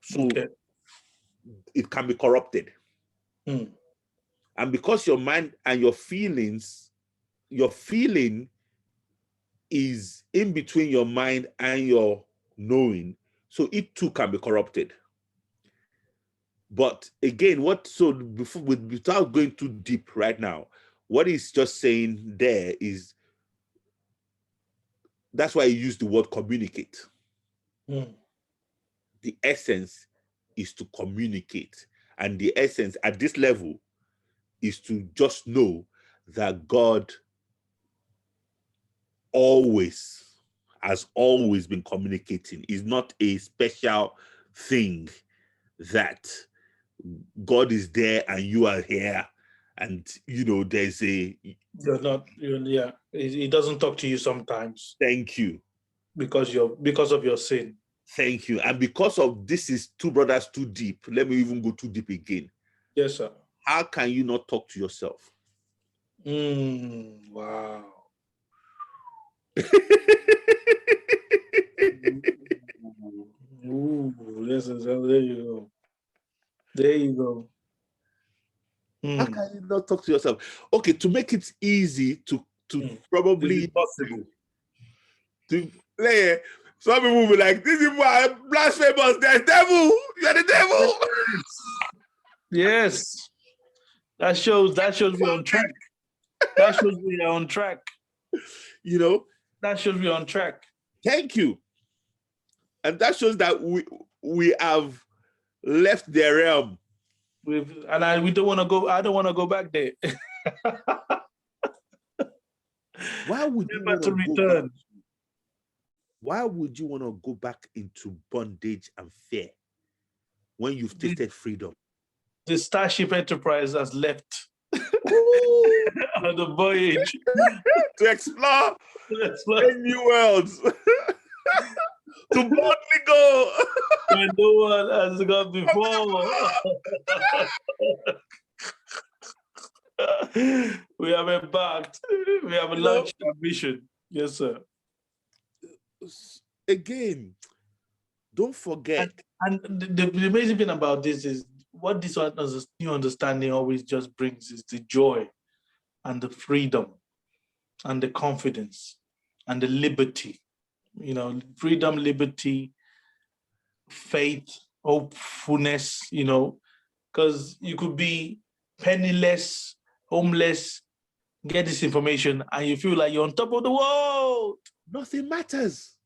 So Okay. it can be corrupted. Mm. And because your mind and your feeling is in between your mind and your knowing, so it too can be corrupted. But again, without going too deep right now, what he's just saying there is, that's why he used the word communicate. Mm. The essence is to communicate. And the essence at this level is to just know that God has always been communicating. It's not a special thing that God is there and you are here. And, there's Yeah. He doesn't talk to you sometimes thank you. because of your sin. Thank you. And because of this is two brothers too deep, let me even go too deep again. Yes, sir. How can you not talk to yourself? Wow. Ooh, there you go. There you go. How can you not talk to yourself? Okay, to make it easy to probably Is it possible? some people will be like, these people are blasphemous, they're devil, you're the devil. Yes. That shows we're on track. That shows we are on track. That shows we're on track. Thank you. And that shows that we have left their realm. We don't want to go. I don't want to go back there. Why would you want to return? Why would you want to go back into bondage and fear when you've tasted freedom? The Starship Enterprise has left on the voyage to explore new worlds. To boldly go where no one has gone before. We have embarked. We have launched our mission. Yes, sir. Again, don't forget. And the amazing thing about this is what this new understanding always just brings is the joy and the freedom and the confidence and the liberty. Freedom, liberty, faith, hopefulness, because you could be penniless, homeless, get this information, and you feel like you're on top of the world. Nothing matters.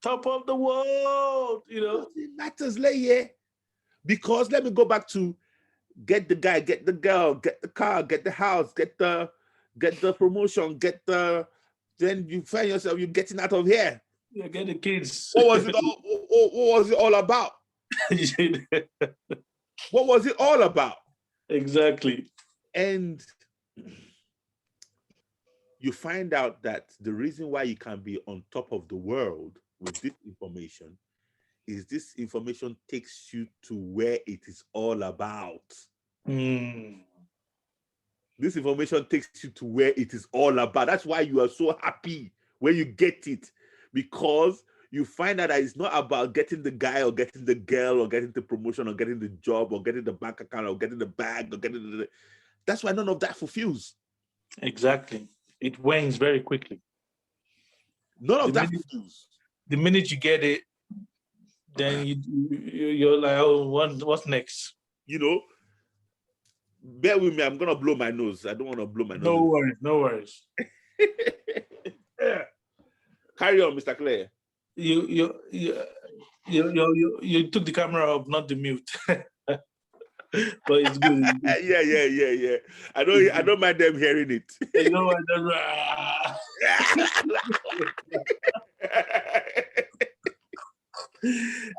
Top of the world, Nothing matters, because let me go back to get the guy, get the girl, get the car, get the house, get the promotion, then you find yourself you're getting out of here. Yeah, get the kids. What was it all about? What was it all about? Exactly. And you find out that the reason why you can be on top of the world with this information is this information takes you to where it is all about. This information takes you to where it is all about. That's why you are so happy when you get it, because you find out that it's not about getting the guy or getting the girl or getting the promotion or getting the job or getting the bank account or getting the bag or getting the... That's why none of that fulfills. Exactly. It wanes very quickly. None of that fulfills. The minute you get it, then you're like, oh, what's next? Bear with me. I'm gonna blow my nose. I don't want to blow my nose. No worries. Carry on, Mr. Clay. You took the camera off, not the mute. But it's good. Yeah. I don't mind them hearing it. You know what?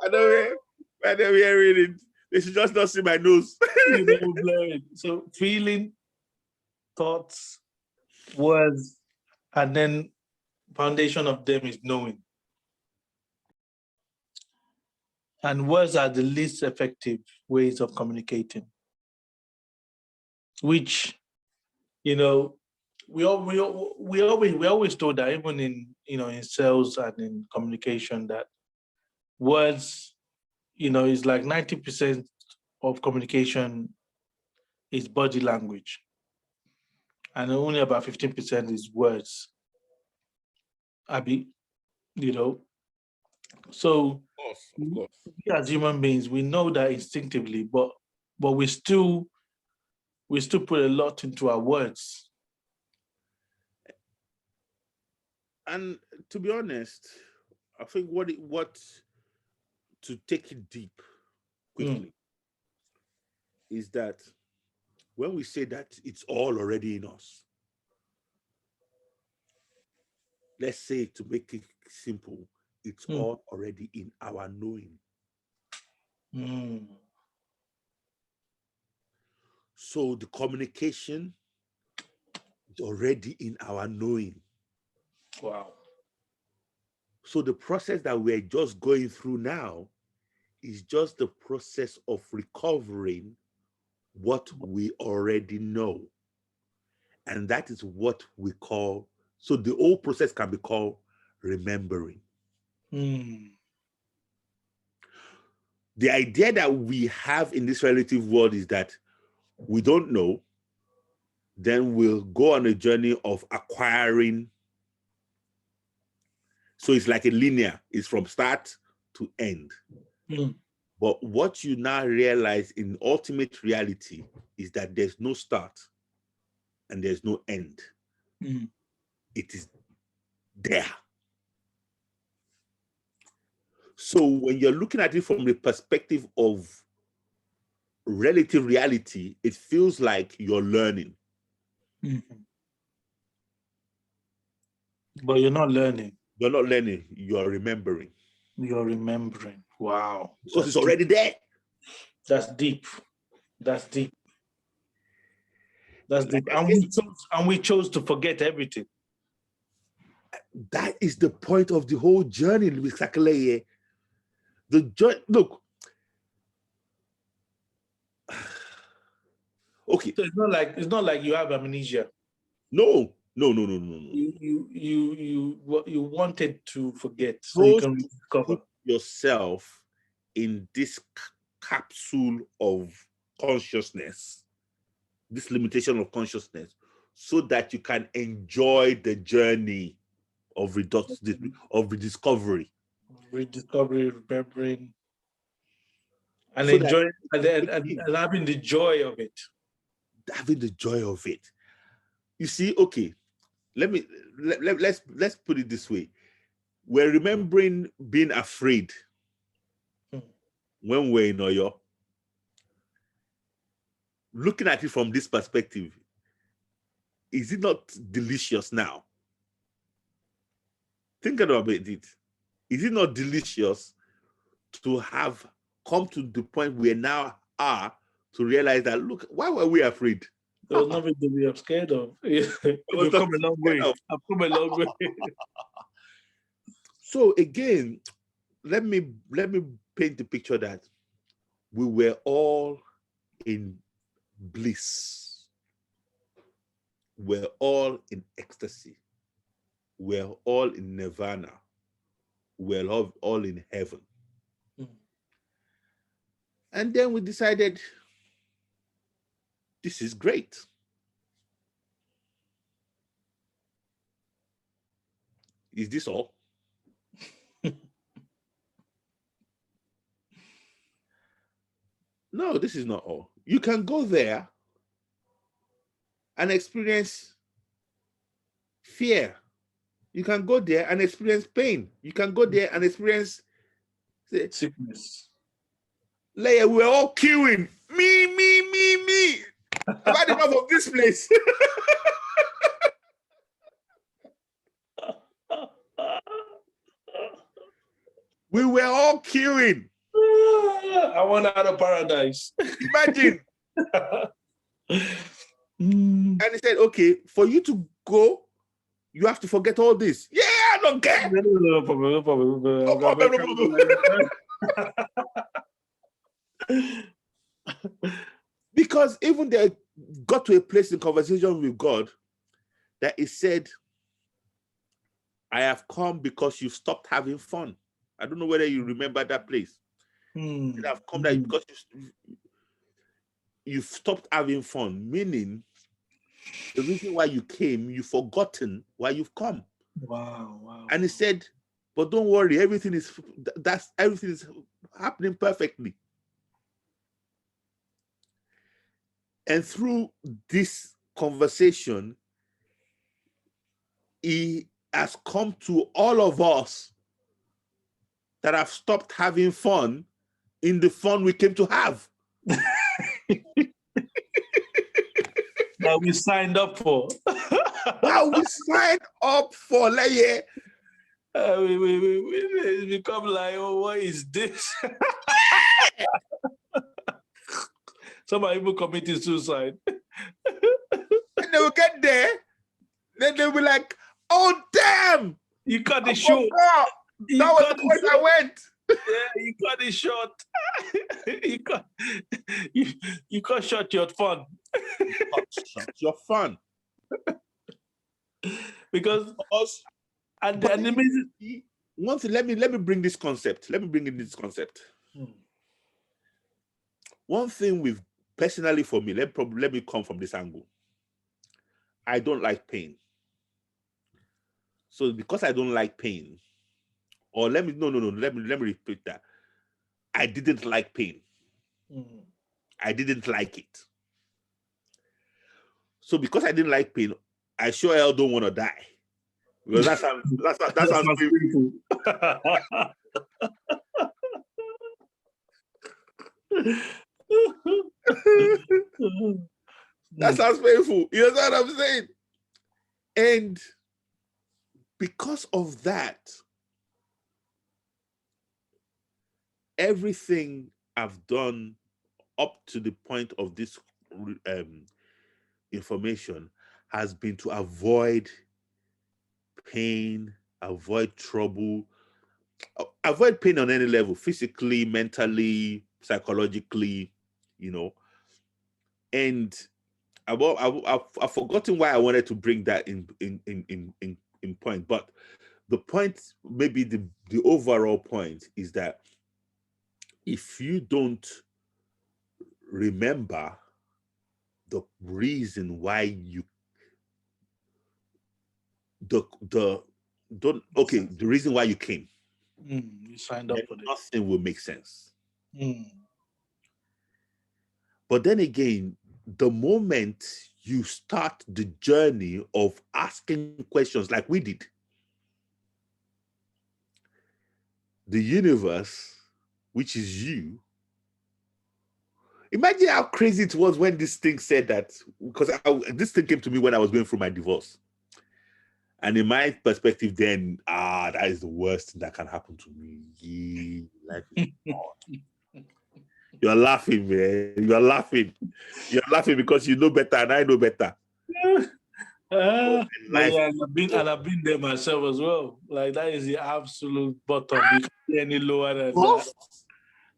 I don't them hearing it. They should just not see my nose. Blurring. So feeling, thoughts, words, and then foundation of them is knowing. And words are the least effective ways of communicating, which, we always told that, even in sales and in communication, that words, is like 90% of communication is body language, and only about 15% is words. Abby, so Of course. we as human beings, we know that instinctively, but we still put a lot into our words. And to be honest, I think what to take it deep quickly is that when we say that it's all already in us, let's say, to make it simple, it's all already in our knowing. So the communication is already in our knowing. Wow. So the process that we're just going through now is just the process of recovering what we already know. And that is what we call, so the whole process can be called remembering. The idea that we have in this relative world is that we don't know, then we'll go on a journey of acquiring. So it's like a linear, it's from start to end. But what you now realize in ultimate reality is that there's no start and there's no end. It is there. So when you're looking at it from the perspective of relative reality, it feels like you're learning. But you're not learning. You're not learning, you're remembering. You're remembering. Wow. Because it's already there. That's deep. That's deep. That's deep. And we chose to forget everything. That is the point of the whole journey, Louis Sakaleye. The journey, look. Okay. So it's not like you have amnesia. No. You wanted to forget, so Those you can recover yourself in this capsule of consciousness, this limitation of consciousness, so that you can enjoy the journey of rediscovery. Rediscovery, remembering, and So enjoying, and having the joy of it. Having the joy of it. You see, okay, let's put it this way. We're remembering being afraid when we're in Oyo. Looking at it from this perspective, is it not delicious now? Think about it. Is it not delicious to have come to the point we now are, to realize that, look, why were we afraid? There was nothing to be scared of. We've come a long way. I've come a long way. So again, let me paint the picture that we were all in bliss. We're all in ecstasy. We're all in nirvana. We're all in heaven. And then we decided, this is great. Is this all? No, this is not all. You can go there and experience fear. You can go there and experience pain. You can go there and experience sickness. Leia, we're all queuing. Me. I've had enough of this place. We were all queuing. I want out of paradise. Imagine. And he said, okay, for you to go, you have to forget all this. Yeah, I don't care. No problem, no problem. No problem, no problem. Because even they got to a place in conversation with God that he said, I have come because you've stopped having fun. I don't know whether you remember that place. I've come that because you've stopped having fun, meaning the reason why you came, you've forgotten why you've come. Wow. And he said, but don't worry, everything is happening perfectly. And through this conversation, he has come to all of us that have stopped having fun in the fun we came to have. That we signed up for. That we signed up for, like, yeah. We become like, oh, what is this? Somebody even committed suicide. And they will get there, then they'll be like, oh, damn! You cut it short. That was the point I went. Yeah, you cut it short. you cut short your fun. Shut your fun. Because and the amazing one thing, let me bring this concept. Let me bring in this concept. One thing with personally for me, let me come from this angle. I don't like pain. So because I don't like pain, or let me repeat that. I didn't like pain. I didn't like it. So because I didn't like pain, I sure hell don't want to die. Because that sounds painful. That sounds painful. You know what I'm saying? And because of that, everything I've done up to the point of this information has been to avoid pain, avoid trouble, avoid pain on any level, physically, mentally, psychologically, you know. And I've forgotten why I wanted to bring that in point, but the point, maybe the overall point, is that if you don't remember the reason why you the reason why you came, you signed up for this, nothing will make sense. But then again, the moment you start the journey of asking questions like we did, the universe, which is you, imagine how crazy it was when this thing said that, because this thing came to me when I was going through my divorce. And in my perspective then, that is the worst thing that can happen to me. Life is hard. You're laughing, man. You're laughing. You're laughing because you know better and I know better. I've been there myself as well. Like, that is the absolute bottom. You can't get any lower than that.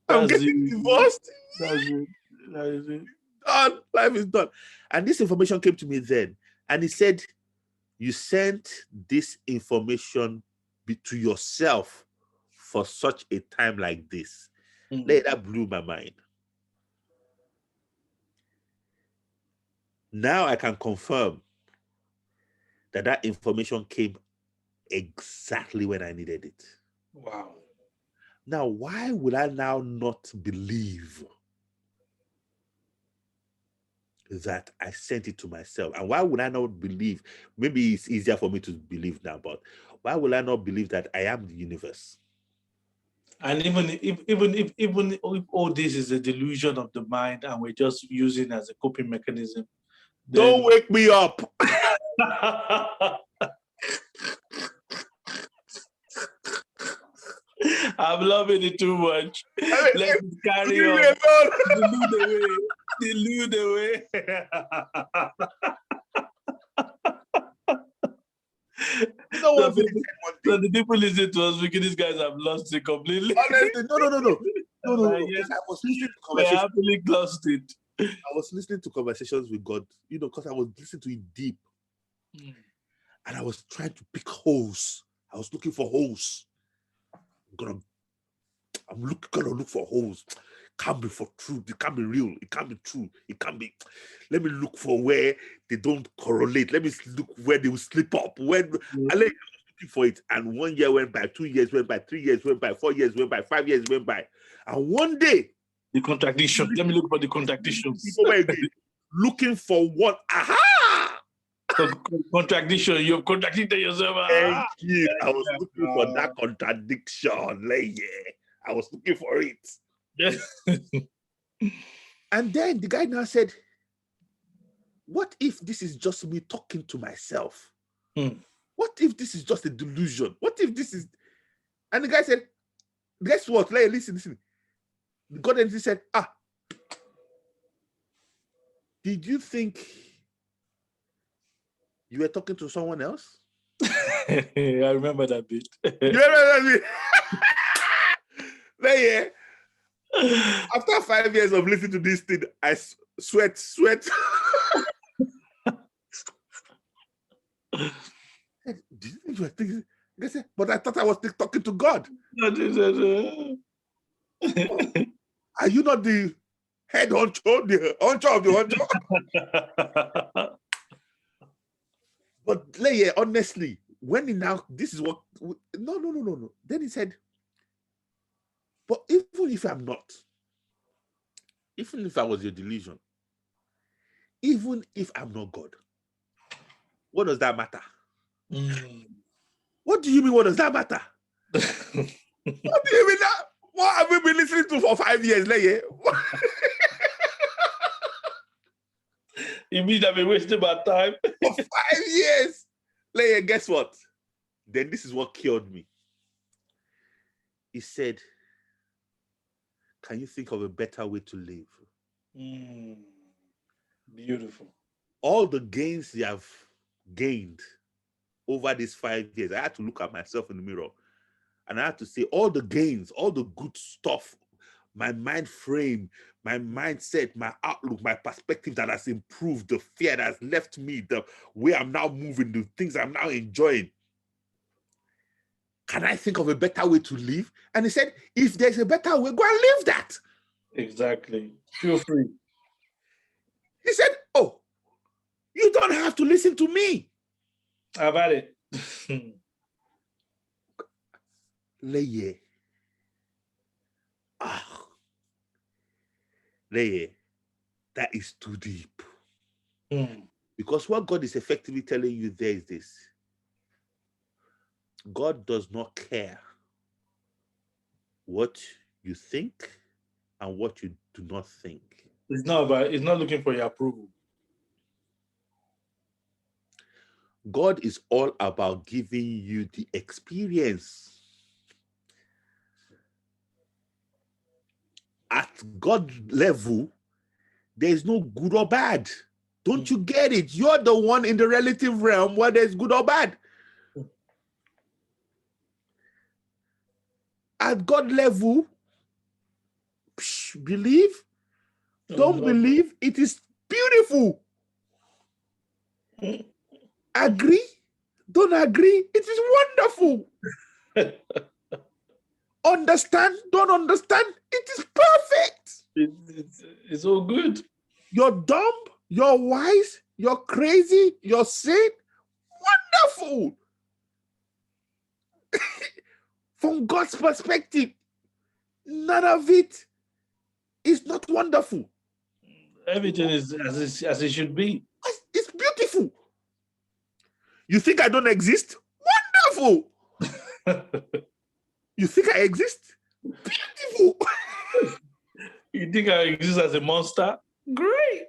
I'm getting divorced. That is it. Done. Life is done. And this information came to me then. And he said, you sent this information to yourself for such a time like this. That blew my mind. Now I can confirm that information came exactly when I needed it. Wow. Now, why would I now not believe that I sent it to myself? And why would I not believe? Maybe it's easier for me to believe now, but why would I not believe that I am the universe? And even if all this is a delusion of the mind and we're just using it as a coping mechanism, don't wake me up. I'm loving it too much. I mean, Let's carry leave me on. alone. Delude away. You know what? So the people listening to us, because these guys have lost it completely. Honestly, no. Yes, I was listening to we conversations. happily lost it. I was listening to conversations with God, because I was listening to it deep. And I was trying to pick holes. I was looking for holes. I'm gonna look for holes. Can't be for truth. It can't be real. It can't be true. It can't be. Let me look for where they don't correlate. Let me look where they will slip up. I was looking for it. And 1 year went by, 2 years went by, 3 years went by, 4 years went by, 5 years went by. And one day, the contradiction. Let me look for the contradictions. People were looking for what? Aha! Contradiction. You've contradicted yourself. Thank you. I was looking for that contradiction. I was looking for it. And then the guy now said, what if this is just me talking to myself? What if this is just a delusion? What if this is... And the guy said, guess what? Listen. God then said, did you think you were talking to someone else? I remember that bit. You remember that bit? After 5 years of listening to this thing, I sweat. Did you think you were thinking? They said, but I thought I was talking to God. Are you not the head honcho, the honcho of the honcho? But honestly, when he now, this is what, no. Then he said, but even if I'm not, even if I was your delusion, even if I'm not God, what does that matter? What do you mean, what does that matter? What do you mean that? What have we been listening to for 5 years, You mean I've been wasting my time? For 5 years. Guess what? Then this is what cured me. He said, can you think of a better way to live? Beautiful. All the gains you have gained over these 5 years, I had to look at myself in the mirror and I had to say all the gains, all the good stuff, my mind frame, my mindset, my outlook, my perspective that has improved, the fear that has left me, the way I'm now moving, the things I'm now enjoying. Can I think of a better way to live? And he said, if there's a better way, go and live that. Exactly. Feel free. He said, oh, you don't have to listen to me. How about it? That is too deep. Because what God is effectively telling you there is this. God does not care what you think and what you do not think. It's not looking for your approval. God is all about giving you the experience. At God level, there is no good or bad. Don't you get it? You're the one in the relative realm where there's good or bad. At God level, believe, don't believe, it is beautiful. Agree, don't agree, it is wonderful. Understand, don't understand, it is perfect. It's all good. You're dumb, you're wise, you're crazy, you're sane, wonderful. From God's perspective, none of it is not wonderful. Everything is as it should be. It's beautiful. You think I don't exist? Wonderful. You think I exist? Beautiful. You think I exist as a monster? Great.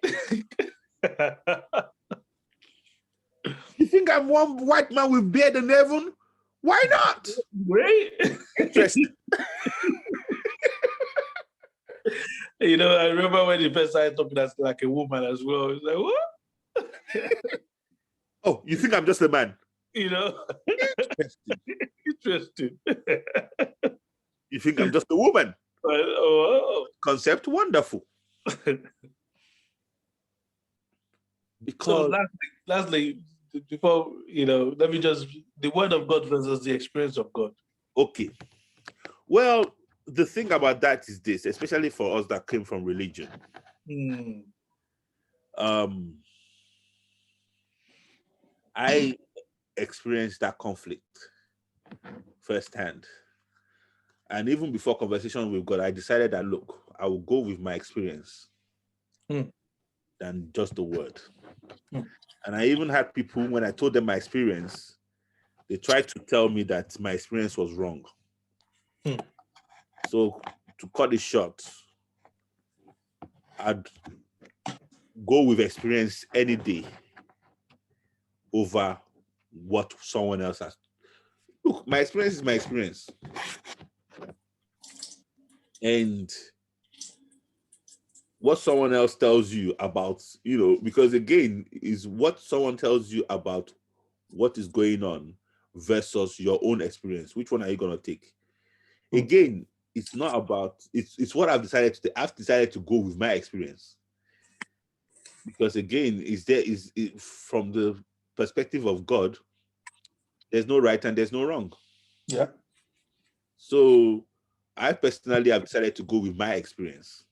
You think I'm one white man with beard in heaven? Why not? Great. Interesting. You know, I remember when the first started talking as like a woman as well. It's like, what? Oh, you think I'm just a man? You know, Interesting. interesting. You think I'm just a woman? Oh. Concept wonderful. So Because lastly, before let me just the word of God versus the experience of God. okay. Well, the thing about that is this, especially for us that came from religion. I experienced that conflict firsthand. And even before conversation with God, I decided that, look, I will go with my experience than just the word. And I even had people, when I told them my experience, they tried to tell me that my experience was wrong. So to cut it short, I'd go with experience any day over what someone else has. Look, my experience is my experience. And what someone else tells you about, because again, is what someone tells you about what is going on versus your own experience. Which one are you going to take? Again, it's not about, it's what I've decided to do. I've decided to go with my experience. Because again, from the perspective of God, there's no right and there's no wrong. Yeah. So I personally have decided to go with my experience.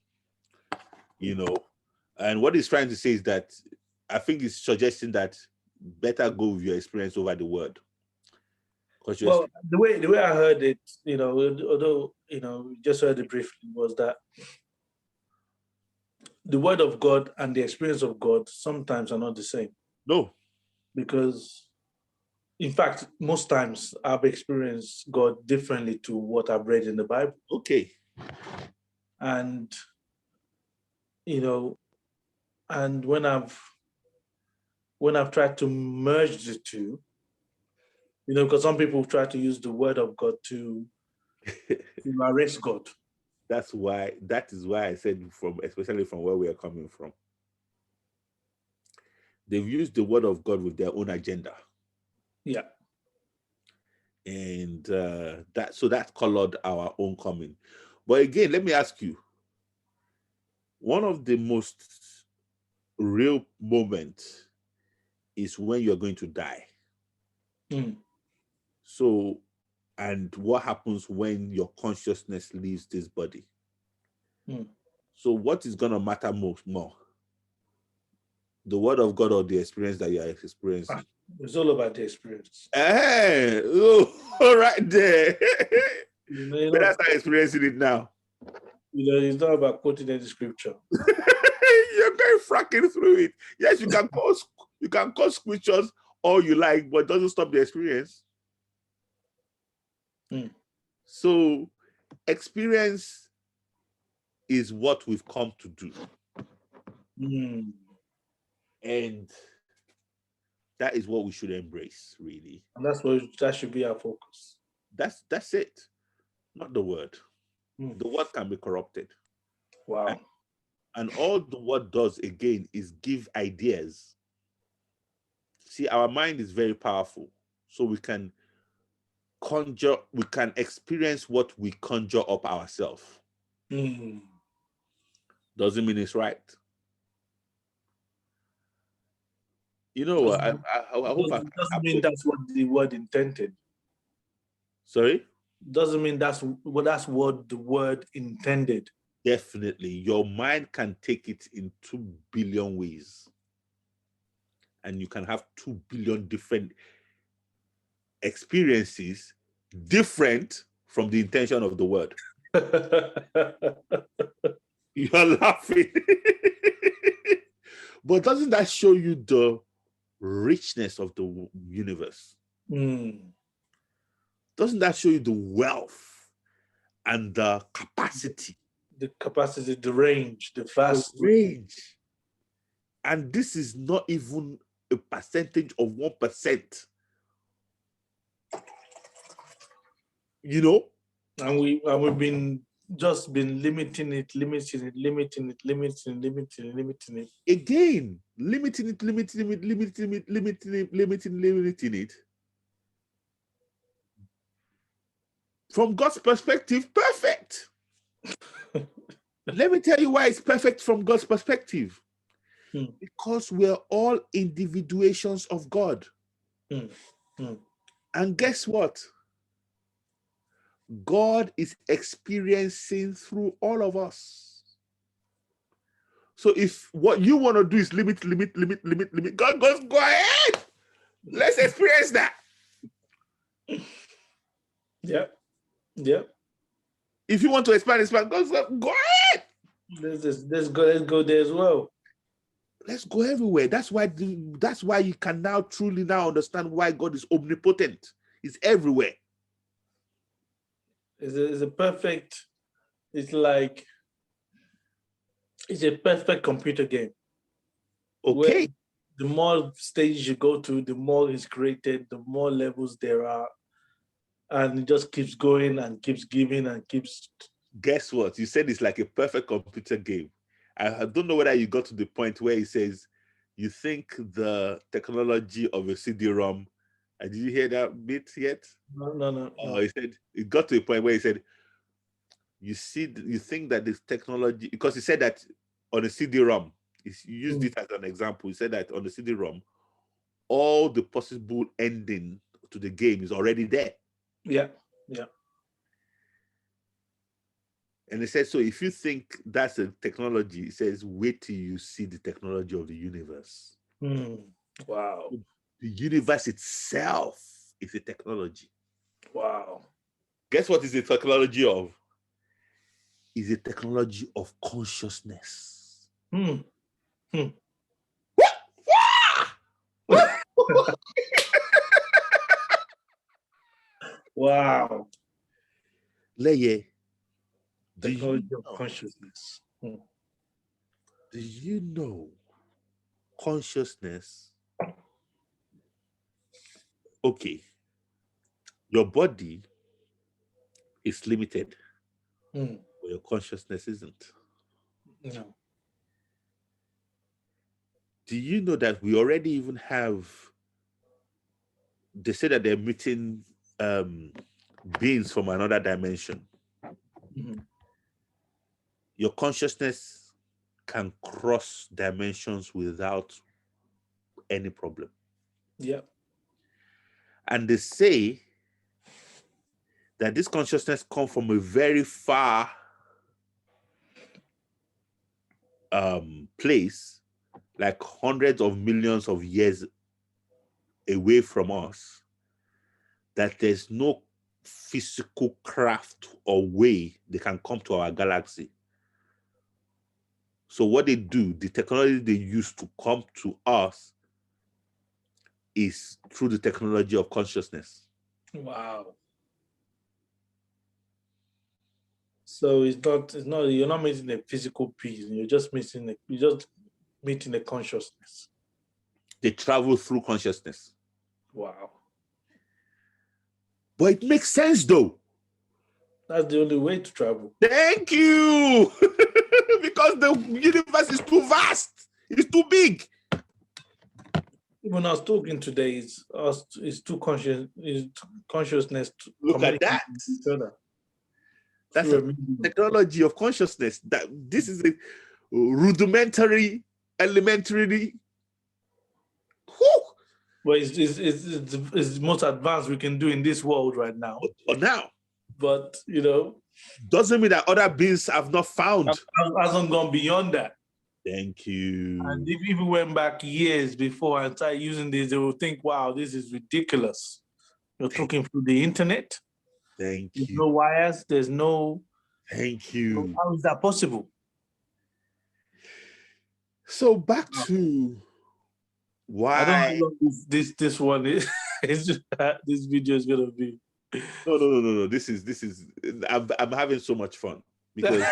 And what he's trying to say is that I think he's suggesting that better go with your experience over the word. Well, the way I heard it, although just heard it briefly, was that the word of God and the experience of God sometimes are not the same. No. Because, in fact, most times I've experienced God differently to what I've read in the Bible. Okay. And, and when I've tried to merge the two, because some people try to use the word of God to erase God. That is why I said especially from where we are coming from. They've used the word of God with their own agenda. Yeah. And that colored our own coming. But again, let me ask you, one of the most real moments is when you're going to die. So, and what happens when your consciousness leaves this body? So what is going to matter more? The word of God or the experience that you are experiencing? It's all about the experience. All right there. But that's not experiencing it now. It's not about quoting any scripture. You're going fracking through it. Yes, you can quote scriptures all you like, but it doesn't stop the experience. So experience is what we've come to do. And that is what we should embrace, really. And that should be our focus. That's it. Not the word. The word can be corrupted. Wow. And all the word does, again, is give ideas. See, our mind is very powerful. So we can experience what we conjure up ourselves. Doesn't mean it's right. I hope doesn't mean that's what the word intended. Sorry? Doesn't mean that's what the word intended. Definitely. Your mind can take it in 2 billion ways. And you can have 2 billion different experiences different from the intention of the word. You're laughing. But doesn't that show you the richness of the universe? Doesn't that show you the wealth and the capacity? The capacity, the range, the vast range. And this is not even a percentage of 1%. You know, And we've been just been limiting it, limiting it. again, limiting it. From God's perspective, perfect. Let me tell you why it's perfect from God's perspective. Because we're all individuations of God. And guess what? God is experiencing through all of us. So if what you want to do is limit, God goes, go ahead. Let's experience that. Yep. If you want to expand, God, go ahead. Let's go there as well. Let's go everywhere. That's why you can now truly now understand why God is omnipotent. He's everywhere. It's a perfect, it's like, it's a perfect computer game. Okay. Where the more stages you go to, the more is created, the more levels there are. And it just keeps going and keeps giving and keeps. Guess what? You said it's like a perfect computer game. I don't know whether you got to the point where he says, you think the technology of a CD-ROM, did you hear that bit yet? No. He said, it got to a point where he said, you think that this technology, because he said that on a CD-ROM, he used it as an example. He said that on the CD-ROM, all the possible ending to the game is already there. Yeah. And it says, so if you think that's a technology, it says, wait till you see the technology of the universe. Wow. The universe itself is a technology. Wow. Guess what is the technology of? Is a technology of consciousness. Wow. Leye, Technology of consciousness. Do you know consciousness? Okay, your body is limited, but your consciousness isn't. No. Do you know that we already even have, they say that they're meeting beings from another dimension. Your consciousness can cross dimensions without any problem. Yeah. And they say that this consciousness comes from a very far place, like hundreds of millions of years away from us, that there's no physical craft or way they can come to our galaxy. So what they do, the technology they use to come to us is through the technology of consciousness. Wow. So you're not meeting a physical piece, you're just meeting a consciousness. They travel through consciousness. Wow. But it makes sense though. That's the only way to travel. Thank you. Because the universe is too vast. It's too big. Even us talking today is too conscious. Is consciousness. Look at that. That's a technology of consciousness. That this is a rudimentary, elementary. Well, it's the most advanced we can do in this world right now. Or now. But doesn't mean that other beings have not found. Hasn't gone beyond that. Thank you. And if we went back years before and started using this, they will think, wow, this is ridiculous. You're talking through the internet. Thank you. There's no wires. There's no. Thank you. How is that possible? So back to why. I don't know how long this one is. It's just, this video is gonna be. No. This is. I'm having so much fun because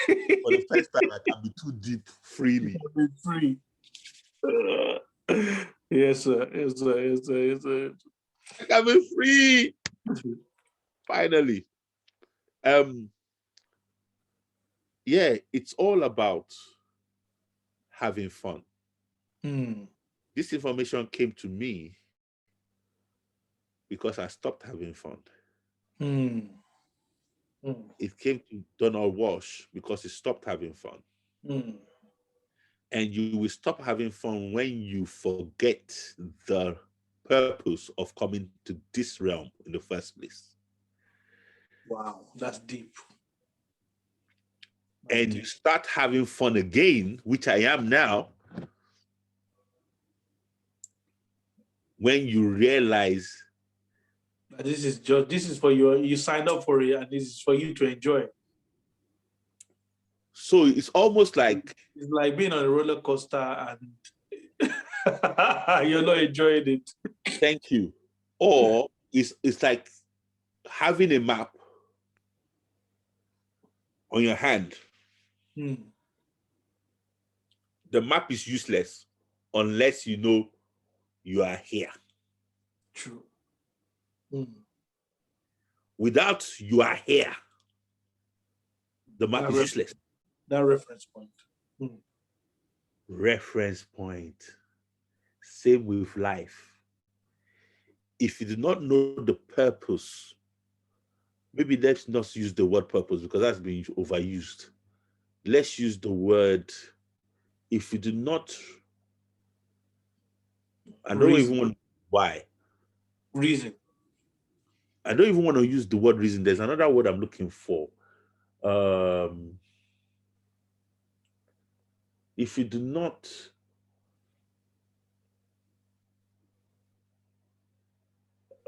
for the first time I can be too deep freely. Free. Yes, sir. I can be free. Finally. Yeah, it's all about having fun. Mm. This information came to me because I stopped having fun. Mm. Mm. It came to Donald Walsh because he stopped having fun. Mm. And you will stop having fun when you forget the purpose of coming to this realm in the first place. Wow, that's deep. And you start having fun again, which I am now, when you realize This is for you signed up for it, and this is for you to enjoy. So it's almost like it's like being on a roller coaster and you're not enjoying it. Thank you. Or it's like having a map on your hand. Mm. The map is useless unless you know you are here. True. Mm. Without you are here, the map is useless. That reference point. Mm. Reference point. Same with life. If you do not know the purpose, maybe let's not use the word purpose because that's been overused. Let's use the word, if you do not, I don't even want why. Reason. I don't even want to use the word reason. There's another word I'm looking for. If you do not,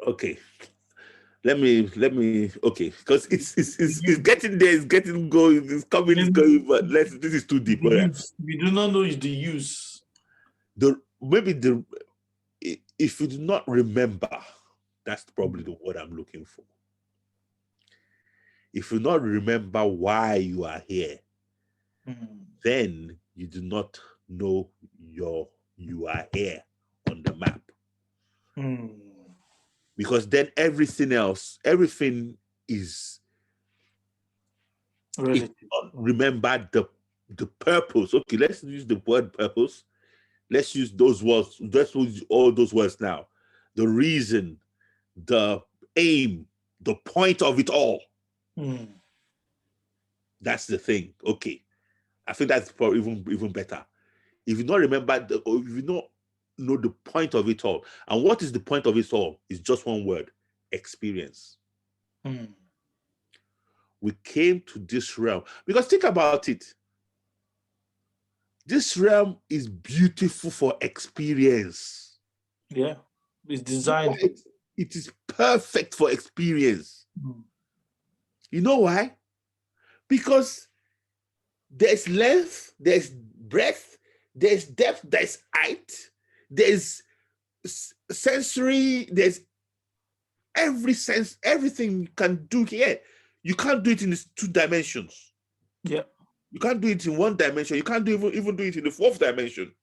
okay. Let me okay, because it's getting there, it's getting going, it's coming, it's going, but this is too deep. We do not know the use. If you do not remember, that's probably the word I'm looking for. If you not remember why you are here, then you do not know you are here on the map. Because then everything is if you not remember the purpose. Okay, let's use the word purpose. Let's use those words. Let's use all those words now. The reason, the aim, the point of it all. That's the thing. Okay. I think that's probably even better. If you not remember, or if you not know the point of it all, and what is the point of it all? Is just one word: experience. We came to this realm because think about it. This realm is beautiful for experience. Yeah, it's designed. It is perfect for experience. You know why? Because there's length, there's breadth, there's depth, there's height, there's sensory, there's every sense, everything you can do here. You can't do it in these 2 dimensions. Yeah. You can't do it in 1 dimension. You can't even do it in the 4th dimension.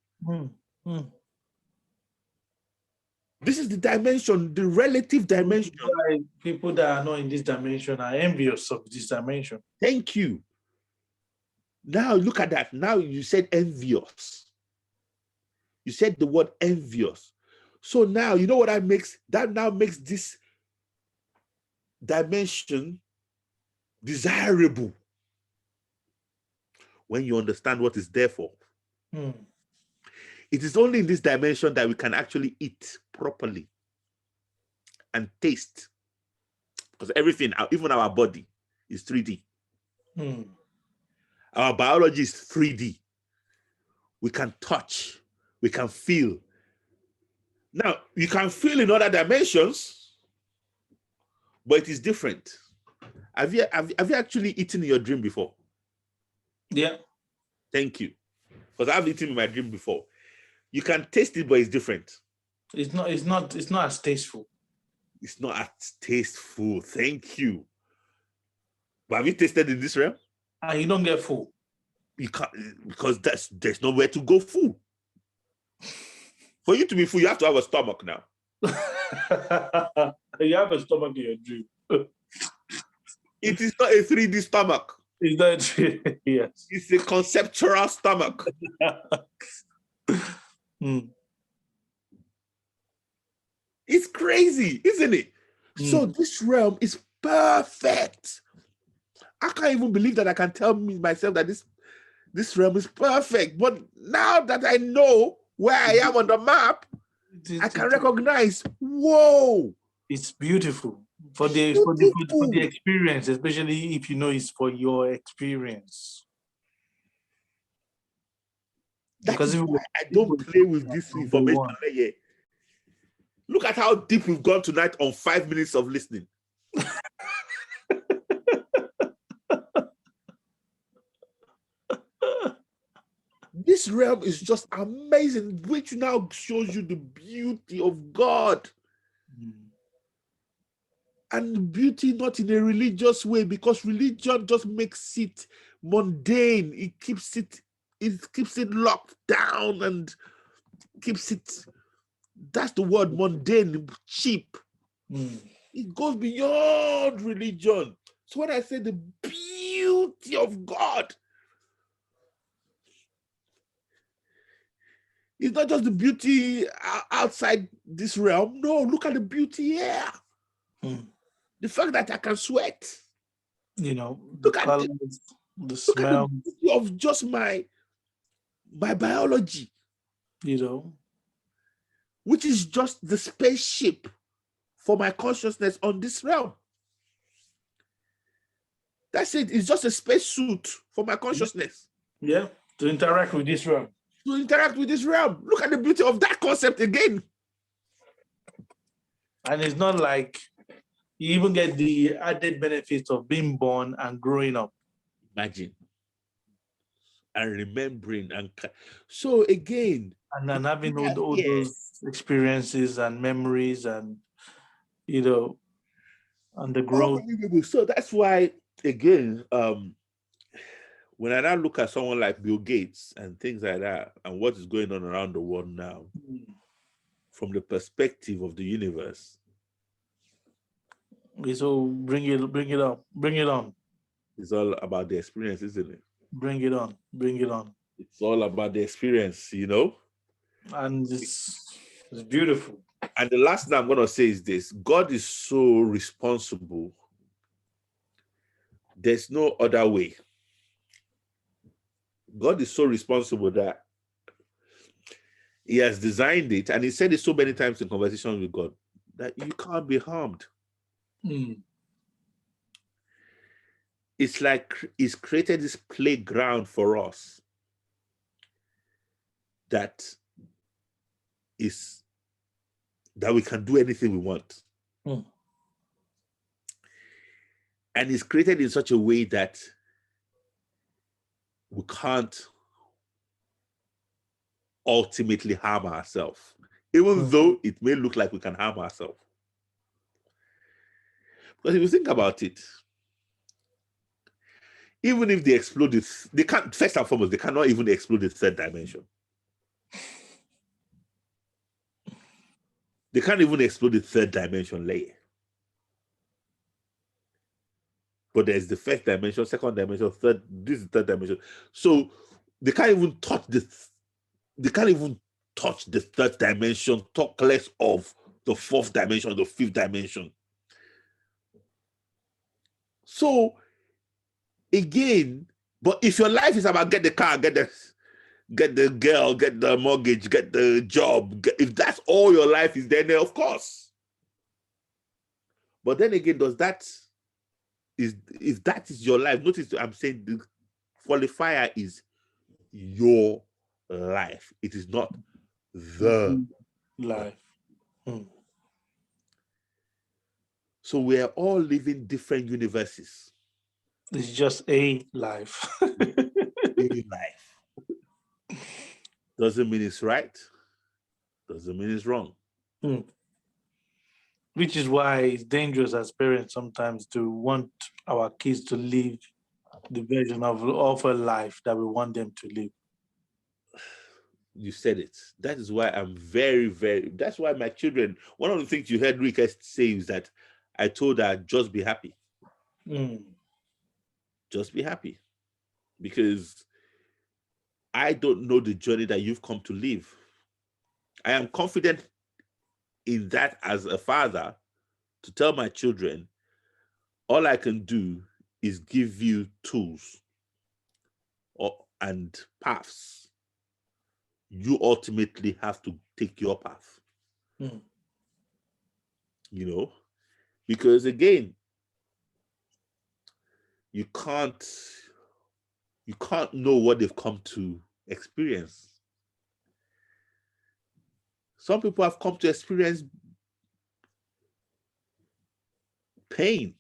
This is the dimension, the relative dimension. People that are not in this dimension are envious of this dimension. Thank you. Now look at that. Now you said envious. You said the word envious. So now you know what that makes? That now makes this dimension desirable when you understand what it's there for. It is only in this dimension that we can actually eat properly and taste. Because everything, even our body, is 3D. Our biology is 3D. We can touch, we can feel. Now, you can feel in other dimensions, but it is different. Have you actually eaten in your dream before? Yeah. Thank you. Because I've eaten in my dream before. You can taste it, but it's different. It's not as tasteful. It's not as tasteful. Thank you. But have you tasted in this realm? And you don't get full. You can't, because there's nowhere to go full. For you to be full, you have to have a stomach now. You have a stomach in your dream. It is not a 3D stomach. Is that yes? It's a conceptual stomach. It's crazy, isn't it? So this realm is perfect. I can't even believe that I can tell myself that this realm is perfect. But now that I know where I am on the map, I can recognize, whoa. It's beautiful for the experience, especially if you know it's for your experience. Because I don't play with this information. Look at how deep we've gone tonight on 5 minutes of listening. This realm is just amazing, which now shows you the beauty of God. And beauty not in a religious way, because religion just makes it mundane. It keeps it locked down and keeps it, that's the word, mundane, cheap. It goes beyond religion. So when I say the beauty of God, it's not just the beauty outside this realm. No, look at the beauty here. The fact that I can sweat. The colors, the smell. Look at the beauty of just my biology. Which is just the spaceship for my consciousness on this realm. That's it. It's just a spacesuit for my consciousness. Yeah, to interact with this realm. To interact with this realm. Look at the beauty of that concept again. And it's not like you even get the added benefits of being born and growing up. Imagine. And remembering. So again. And then having all those experiences and memories and, and the growth. So that's why, again, when I now look at someone like Bill Gates and things like that, and what is going on around the world now, from the perspective of the universe. So bring it on. It's all about the experience, isn't it? Bring it on. It's all about the experience, And it's beautiful. And the last thing I'm going to say is this: God is so responsible. There's no other way. God is so responsible that he has designed it, and he said it so many times in conversations with God, that you can't be harmed. It's like he's created this playground for us that we can do anything we want. And it's created in such a way that we can't ultimately harm ourselves, even though it may look like we can harm ourselves. Because if you think about it, even if they explode it, they can't, first and foremost, they cannot even explode the third dimension. They can't even explode the third dimension layer. But there's the first dimension, second dimension, third, this is the third dimension. So they can't even touch the third dimension, talk less of the fourth dimension, the fifth dimension. So again, but if your life is about get the car, get the girl, get the mortgage, get the job, if that's all your life is, then of course. But then again, if that is your life, notice I'm saying the qualifier is your life. It is not the life. So we are all living different universes. It's just a life. A life. Doesn't mean it's right. Doesn't mean it's wrong. Which is why it's dangerous as parents sometimes to want our kids to live the version of a life that we want them to live. You said it. That is why I'm very, very, that's why my children, one of the things you heard Rika say is that I told her, just be happy. Just be happy, because I don't know the journey that you've come to live. I am confident in that as a father, to tell my children, all I can do is give you tools and paths. You ultimately have to take your path. You know, because again, you can't know what they've come to experience. Some people have come to experience pain.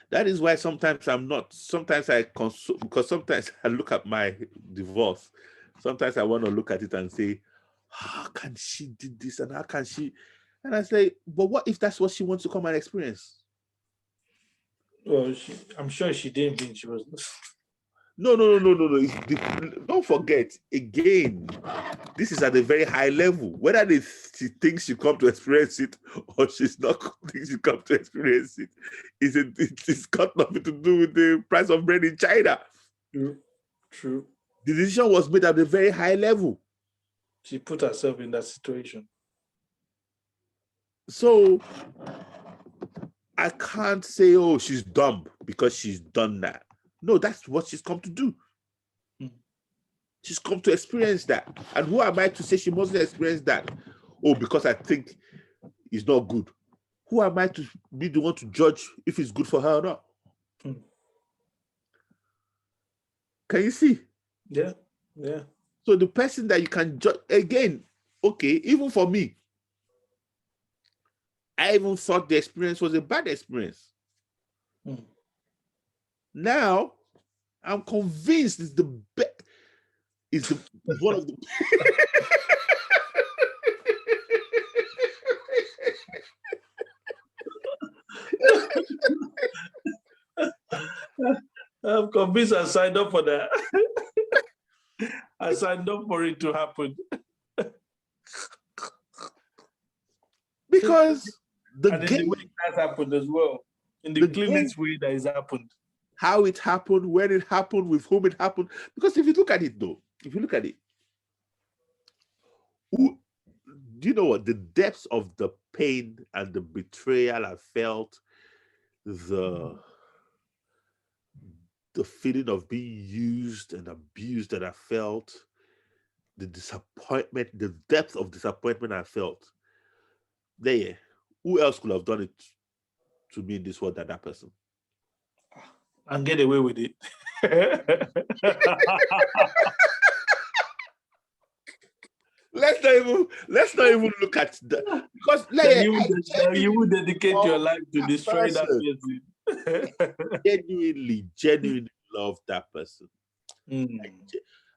That is why sometimes I console, because sometimes I look at my divorce. Sometimes I want to look at it and say, how can she do this and how can she? And I say, but what if that's what she wants to come and experience? Well, I'm sure she didn't think she was. No. Don't forget, again, this is at a very high level. Whether she thinks she come to experience it or she's not thinking she come to experience it, it's got nothing to do with the price of bread in China. True. The decision was made at a very high level. She put herself in that situation. So I can't say, oh, she's dumb because she's done that. No, that's what she's come to do. She's come to experience that. And who am I to say she mustn't experience that? Oh, because I think it's not good. Who am I to be the one to judge if it's good for her or not? Can you see? Yeah. So the person that you can judge, again, okay, even for me, I even thought the experience was a bad experience. Now, I'm convinced it's the best. It's one of the. I'm convinced I signed up for that. I signed up for it to happen. Because the way it has happened as well. In the cleanest way that has happened. How it happened, when it happened, with whom it happened. Because if you look at it, do you know what? The depths of the pain and the betrayal I felt, the feeling of being used and abused that I felt, the disappointment, the depth of disappointment I felt. There, who else could have done it to me in this world than that person? And get away with it. Let's not even look at that, because you would dedicate your life to destroy that person. genuinely love that person.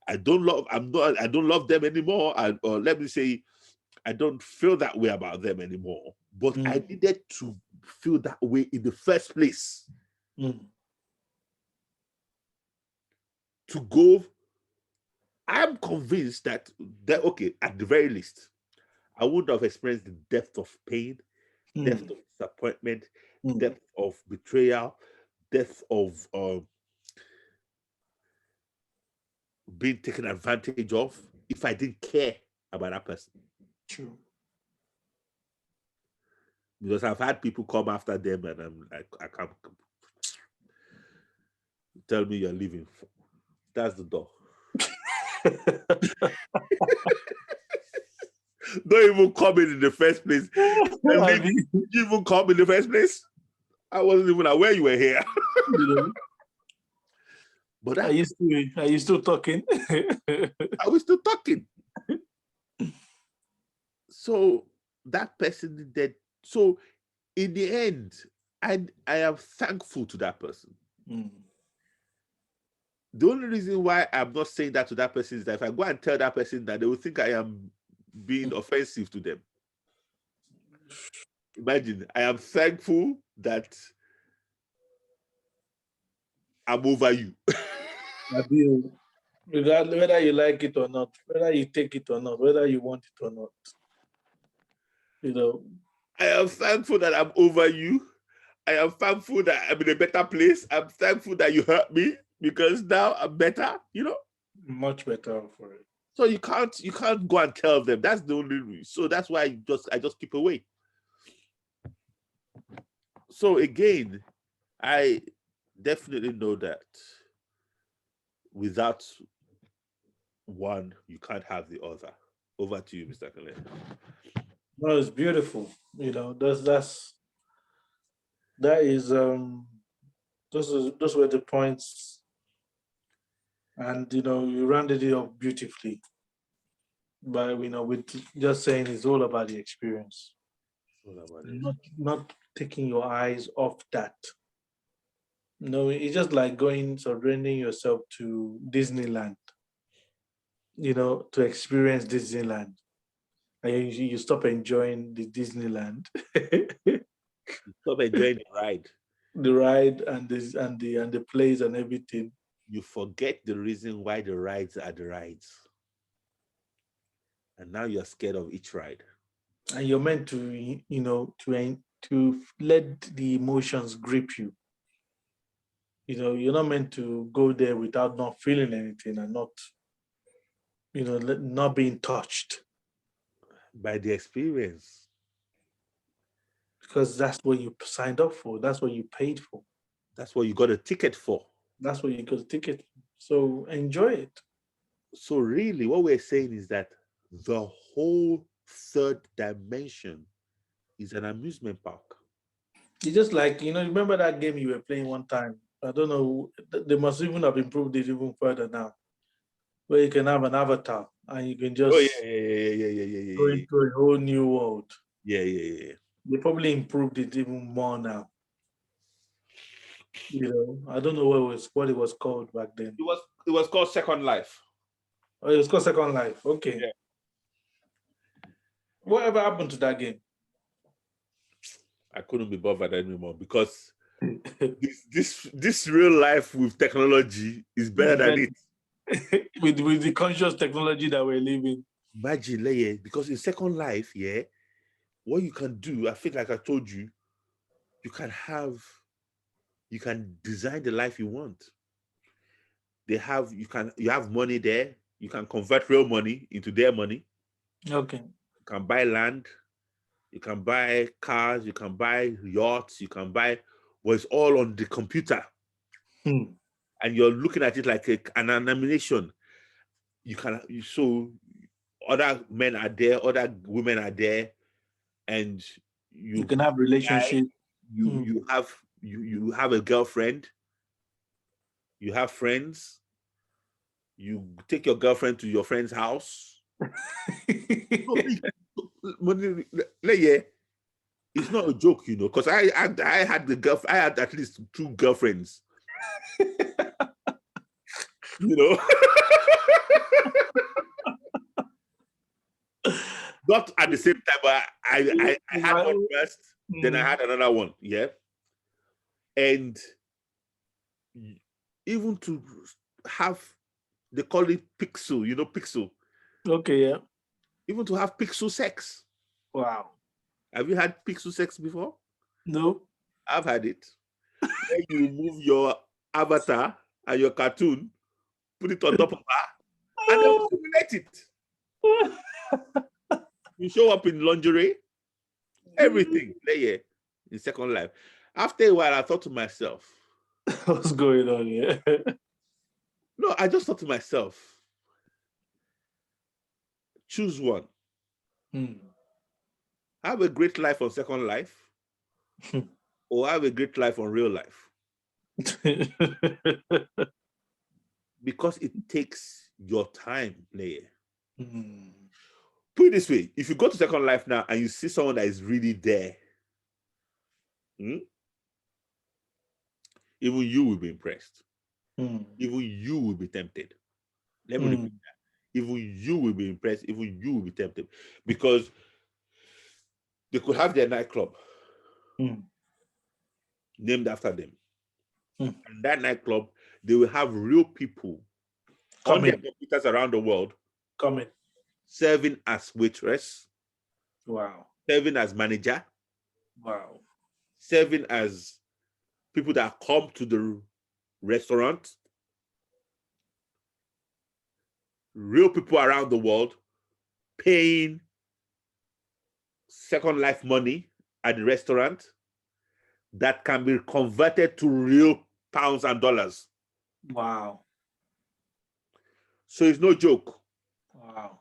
I don't love them anymore. Or let me say, I don't feel that way about them anymore. But I needed to feel that way in the first place. To go, I'm convinced that okay, at the very least, I would have experienced the depth of pain, depth of disappointment, depth of betrayal, depth of being taken advantage of if I didn't care about that person. True. Because I've had people come after them and I'm like, I can't tell me you're leaving. That's the door. Don't even come in the first place. You even come in the first place? I wasn't even aware you were here. But are you still talking? Are we still talking? So that person did. So in the end, I am thankful to that person. The only reason why I'm not saying that to that person is that if I go and tell that person that, they will think I am being offensive to them. Imagine, I am thankful that I'm over you. Regardless whether you like it or not, whether you take it or not, whether you want it or not. I am thankful that I'm over you. I am thankful that I'm in a better place. I'm thankful that you hurt me because now I'm better, Much better for it. So you can't go and tell them. That's the only reason. So that's why I just keep away. So again, I definitely know that without one, you can't have the other. Over to you, Mr. Kale. No, it's beautiful. Those were the points, and you rounded it up beautifully by with just saying it's all about the experience, All about it. not taking your eyes off that. No, it's just like surrendering yourself to Disneyland, to experience Disneyland. And you stop enjoying the Disneyland, Stop enjoying the ride. the ride and the plays and everything. You forget the reason why the rides are the rides. And now you're scared of each ride. And you're meant to, to let the emotions grip you. You're not meant to go there without not feeling anything and not, not being touched. By the experience. Because that's what you signed up for. That's what you paid for. That's what you got a ticket for. That's what you got a ticket for. So enjoy it. So really what we're saying is that the whole third dimension is an amusement park. It's just like, remember that game you were playing one time? I don't know. They must even have improved it even further now, where you can have an avatar and you can just go into a whole new world. Yeah. They probably improved it even more now. I don't know what it was called back then. It was called Second Life. Oh, it was called Second Life. Okay. Yeah. Whatever happened to that game? I couldn't be bothered anymore because this real life with technology is better than it. with the conscious technology that we're living. Imagine, because in Second Life, what you can do, I feel like I told you, you can design the life you want. You have money there. You can convert real money into their money. Okay. You can buy land. You can buy cars. You can buy yachts. You can buy it's all on the computer. And you're looking at it like an animation. So other men are there, other women are there, and you can have relationships. You have a girlfriend. You have friends. You take your girlfriend to your friend's house. It's not a joke, because I had I had at least 2 girlfriends. Not at the same time, but I had one first, then I had another one. Yeah. And even to have, they call it pixel, pixel. Okay, yeah. Even to have pixel sex. Wow. Have you had pixel sex before? No. I've had it. Where you move your avatar and your cartoon, put it on top of her, and then simulate it. You show up in lingerie, everything there in Second Life. After a while, I thought to myself, what's going on here? No, I just thought to myself, choose one. Have a great life on Second Life, or have a great life on real life. Because it takes your time, player. Put it this way, if you go to Second Life now and you see someone that is really there, even you will be impressed. Even you will be tempted. Let me repeat that. Even you will be impressed. Even you will be tempted. Because they could have their nightclub named after them. And that nightclub, they will have real people on their computers around the world serving as waitress. Wow. Serving as manager. Wow. serving as people that come to the restaurant, real people around the world paying Second Life money at the restaurant that can be converted to real pounds and dollars. Wow. So it's no joke. Wow.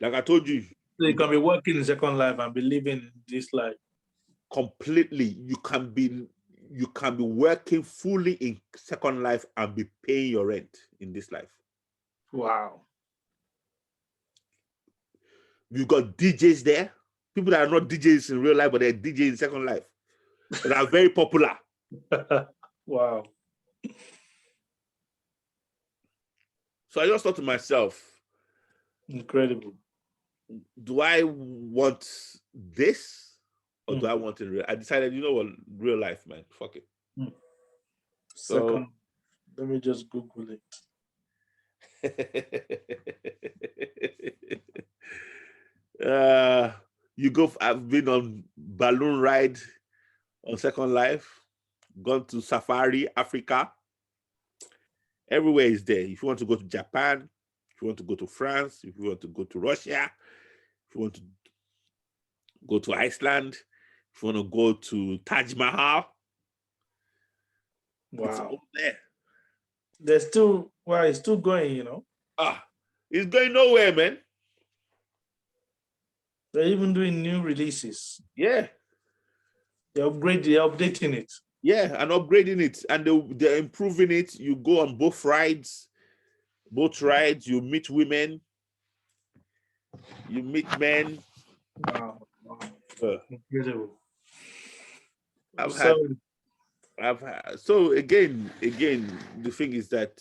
Like I told you, So you can be working in Second Life and be living this life. completely. You can be working fully in Second Life and be paying your rent in this life. Wow. You got DJs there, people that are not DJs in real life, but they're DJs in Second Life, that are very popular. Wow. So I just thought to myself, Incredible. do I want this or do I want it real? I decided, you know what, real life, man, fuck it. Second, let me just Google it. I've been on balloon ride on Second Life, gone to Safari, Africa. Everywhere is there. If you want to go to Japan, if you want to go to France, if you want to go to Russia, if you want to go to Iceland, if you want to go to Taj Mahal, it's Wow. all there. There's still, well, it's still going, you know. It's going nowhere, man. They're even doing new releases. Yeah. They're updating it. Yeah, and upgrading it, and they're improving it. You go on both rides, you meet women, you meet men. Wow. Incredible. So again, the thing is that,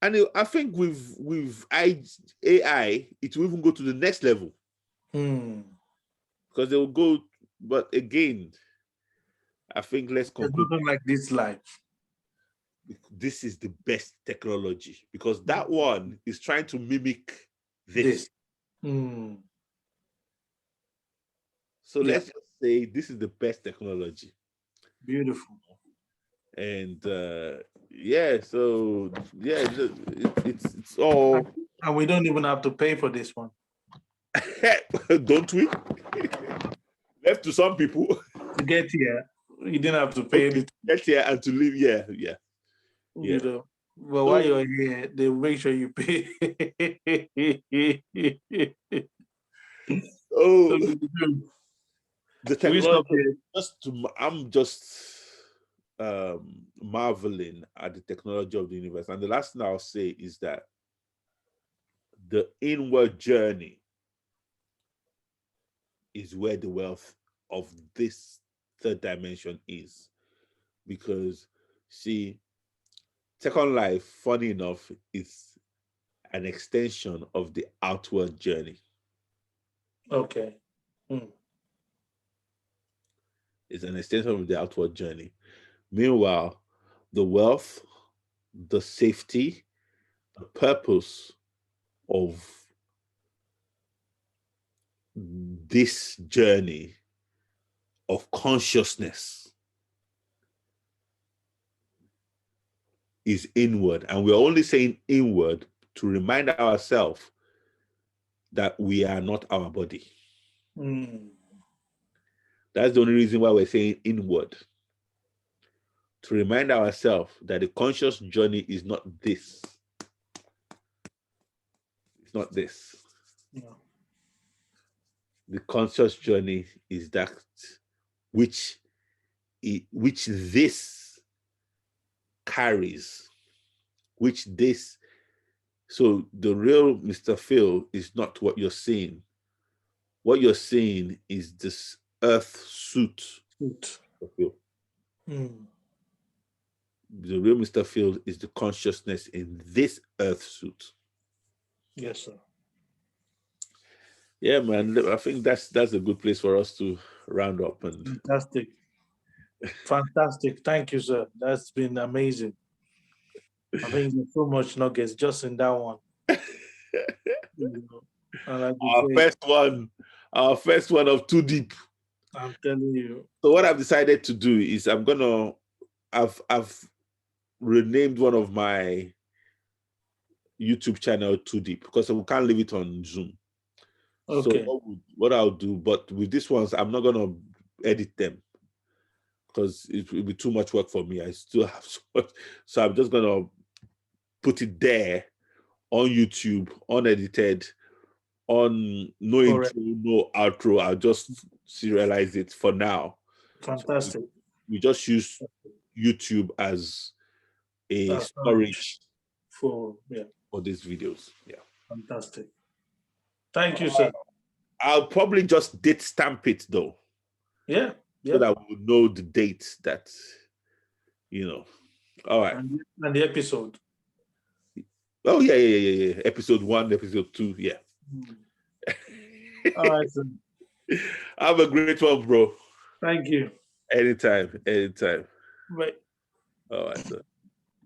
and I think with AI, it will even go to the next level. Because they will go, but again, I think let's conclude. It's like this life. This is the best technology because that one is trying to mimic this. So let's just say this is the best technology. Beautiful. And it's all. And we don't even have to pay for this one. Don't we? Left to some people. To get here, you didn't have to pay anything. Get here and to live, yeah. You know, but while you're here, they make sure you pay. The technology. I'm just marveling at the technology of the universe. And the last thing I'll say is that the inward journey is where the wealth of this third dimension is. Because, see, Second Life, funny enough, is an extension of the outward journey. Okay. It's an extension of the outward journey. Meanwhile, the wealth, the safety, the purpose of this journey of consciousness is inward. And we're only saying inward to remind ourselves that we are not our body. That's the only reason why we're saying inward. To remind ourselves that the conscious journey is not this. It's not this. No. The conscious journey is that which this carries, which this. So the real Mr. Phil is not what you're seeing. What you're seeing is this earth suit. The real Mr. Phil is the consciousness in this earth suit. Yes, sir. Yeah, man. I think that's a good place for us to round up. And fantastic. Thank you, sir. That's been amazing. I think there's so much nuggets just in that one. Our first one of Too Deep. I'm telling you. So what I've decided to do is I've renamed one of my YouTube channel Too Deep because we can't leave it on Zoom. Okay. So what I'll do, but with these ones, I'm not gonna edit them because it will be too much work for me. I still have so much, so I'm just gonna put it there on YouTube, unedited, on no Correct. intro, no outro. I'll just serialize it for now. Fantastic. So we just use YouTube as a storage for these videos. Yeah. Fantastic. Thank you, sir. I'll probably just date stamp it though. Yeah. So that we will know the date that, All right. And the episode. Oh, yeah. Episode 1, episode 2, yeah. All right, sir. Have a great one, bro. Thank you. Anytime. Bye. All right, sir.